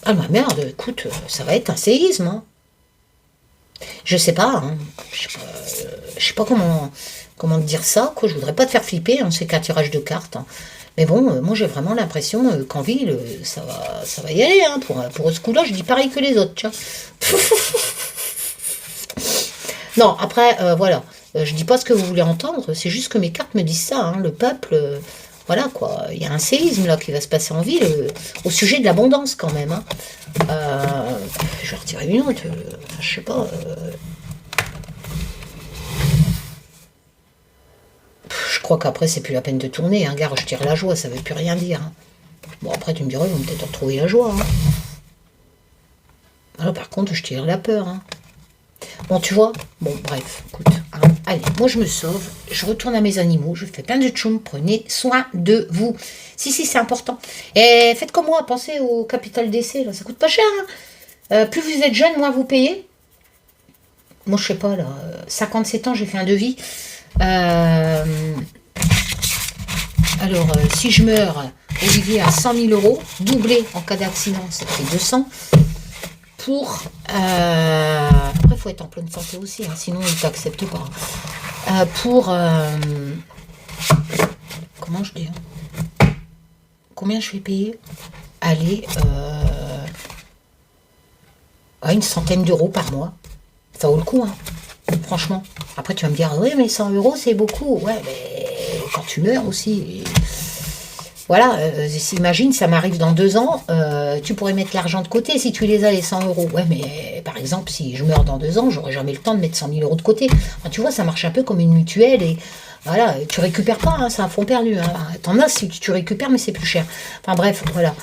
Ah ma merde, écoute, ça va être un séisme. Hein. Je sais pas. Hein. Je sais pas comment te dire ça. Quoi. Je voudrais pas te faire flipper. Hein. C'est qu'un tirage de cartes. Hein. Mais bon, moi j'ai vraiment l'impression qu'en ville, ça va y aller. Hein. Pour ce coup-là, je dis pareil que les autres. Tiens. Non, après, voilà. Je dis pas ce que vous voulez entendre, c'est juste que mes cartes me disent ça. Hein. Le peuple, Voilà, quoi. Il y a un séisme, là, qui va se passer en ville, au sujet de l'abondance, quand même. Hein. Je vais retirer une autre. Enfin, je sais pas. Je crois qu'après, c'est plus la peine de tourner. Hein. Gare, je tire la joie, ça veut plus rien dire. Hein. Bon, après, tu me diras, ils vont peut-être retrouver la joie. Hein. Alors, par contre, je tire la peur. Hein. Bon, tu vois, bon, bref, écoute, hein, allez, moi je me sauve, je retourne à mes animaux, je fais plein de tchoum, prenez soin de vous. Si, c'est important. Et faites comme moi, pensez au capital d'essai, là, ça coûte pas cher. Hein. Plus vous êtes jeune, moins vous payez. Moi, je sais pas, là, 57 ans, j'ai fait un devis. Alors, si je meurs, Olivier a 100 000 €, doublé en cas d'accident, ça fait 200. Pour après, il faut être en pleine santé aussi, hein, sinon ils ne t'acceptent pas. Pour comment je dis, combien je vais payer? Allez, à une centaine d'euros par mois. Ça vaut le coup, hein, franchement. Après, tu vas me dire, oui, mais 100 € c'est beaucoup. Ouais, mais quand tu meurs aussi. Voilà, imagine, ça m'arrive dans 2 ans, tu pourrais mettre l'argent de côté si tu les as, les 100 €. Ouais, mais par exemple, si je meurs dans 2 ans, j'aurai jamais le temps de mettre 100 000 € de côté. Enfin, tu vois, ça marche un peu comme une mutuelle et voilà, tu récupères pas, hein, c'est un fonds perdu. Hein. T'en as si tu récupères, mais c'est plus cher. Enfin bref, voilà.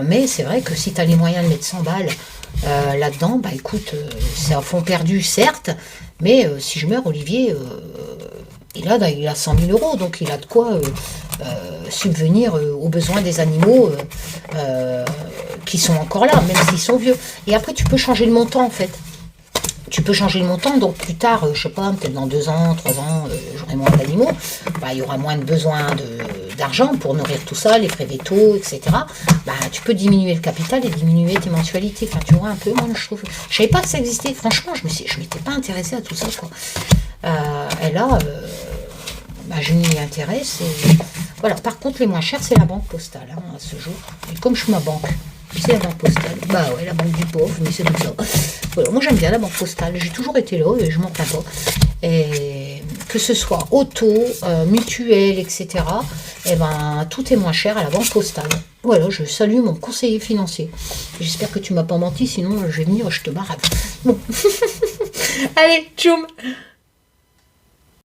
Mais c'est vrai que si tu as les moyens de mettre 100 balles là-dedans, bah écoute, c'est un fonds perdu, certes, mais si je meurs, Olivier... il a 100 000 €, donc il a de quoi subvenir aux besoins des animaux qui sont encore là, même s'ils sont vieux. Et après, tu peux changer le montant, en fait. Tu peux changer le montant, donc plus tard, je sais pas, peut-être dans 2 ans, 3 ans, j'aurai moins d'animaux, bah, il y aura moins de besoin d'argent pour nourrir tout ça, les frais vétos, etc. Bah, tu peux diminuer le capital et diminuer tes mensualités. Enfin, tu vois un peu, moi, je trouve... Je savais pas que ça existait, franchement, je m'étais pas intéressée à tout ça, quoi. Et là, bah, je m'y intéresse. Et... Voilà. Par contre, les moins chers, c'est la banque postale, hein, à ce jour. Et comme je suis ma banque, c'est la banque postale. Bah ouais, la banque du pauvre, mais c'est comme ça. Voilà, moi, j'aime bien la banque postale. J'ai toujours été là et je m'en plains pas. Et que ce soit auto, mutuelle, etc., et ben, tout est moins cher à la banque postale. Voilà, je salue mon conseiller financier. J'espère que tu m'as pas menti, sinon je vais venir, je te barre. Bon. Allez, tchoum.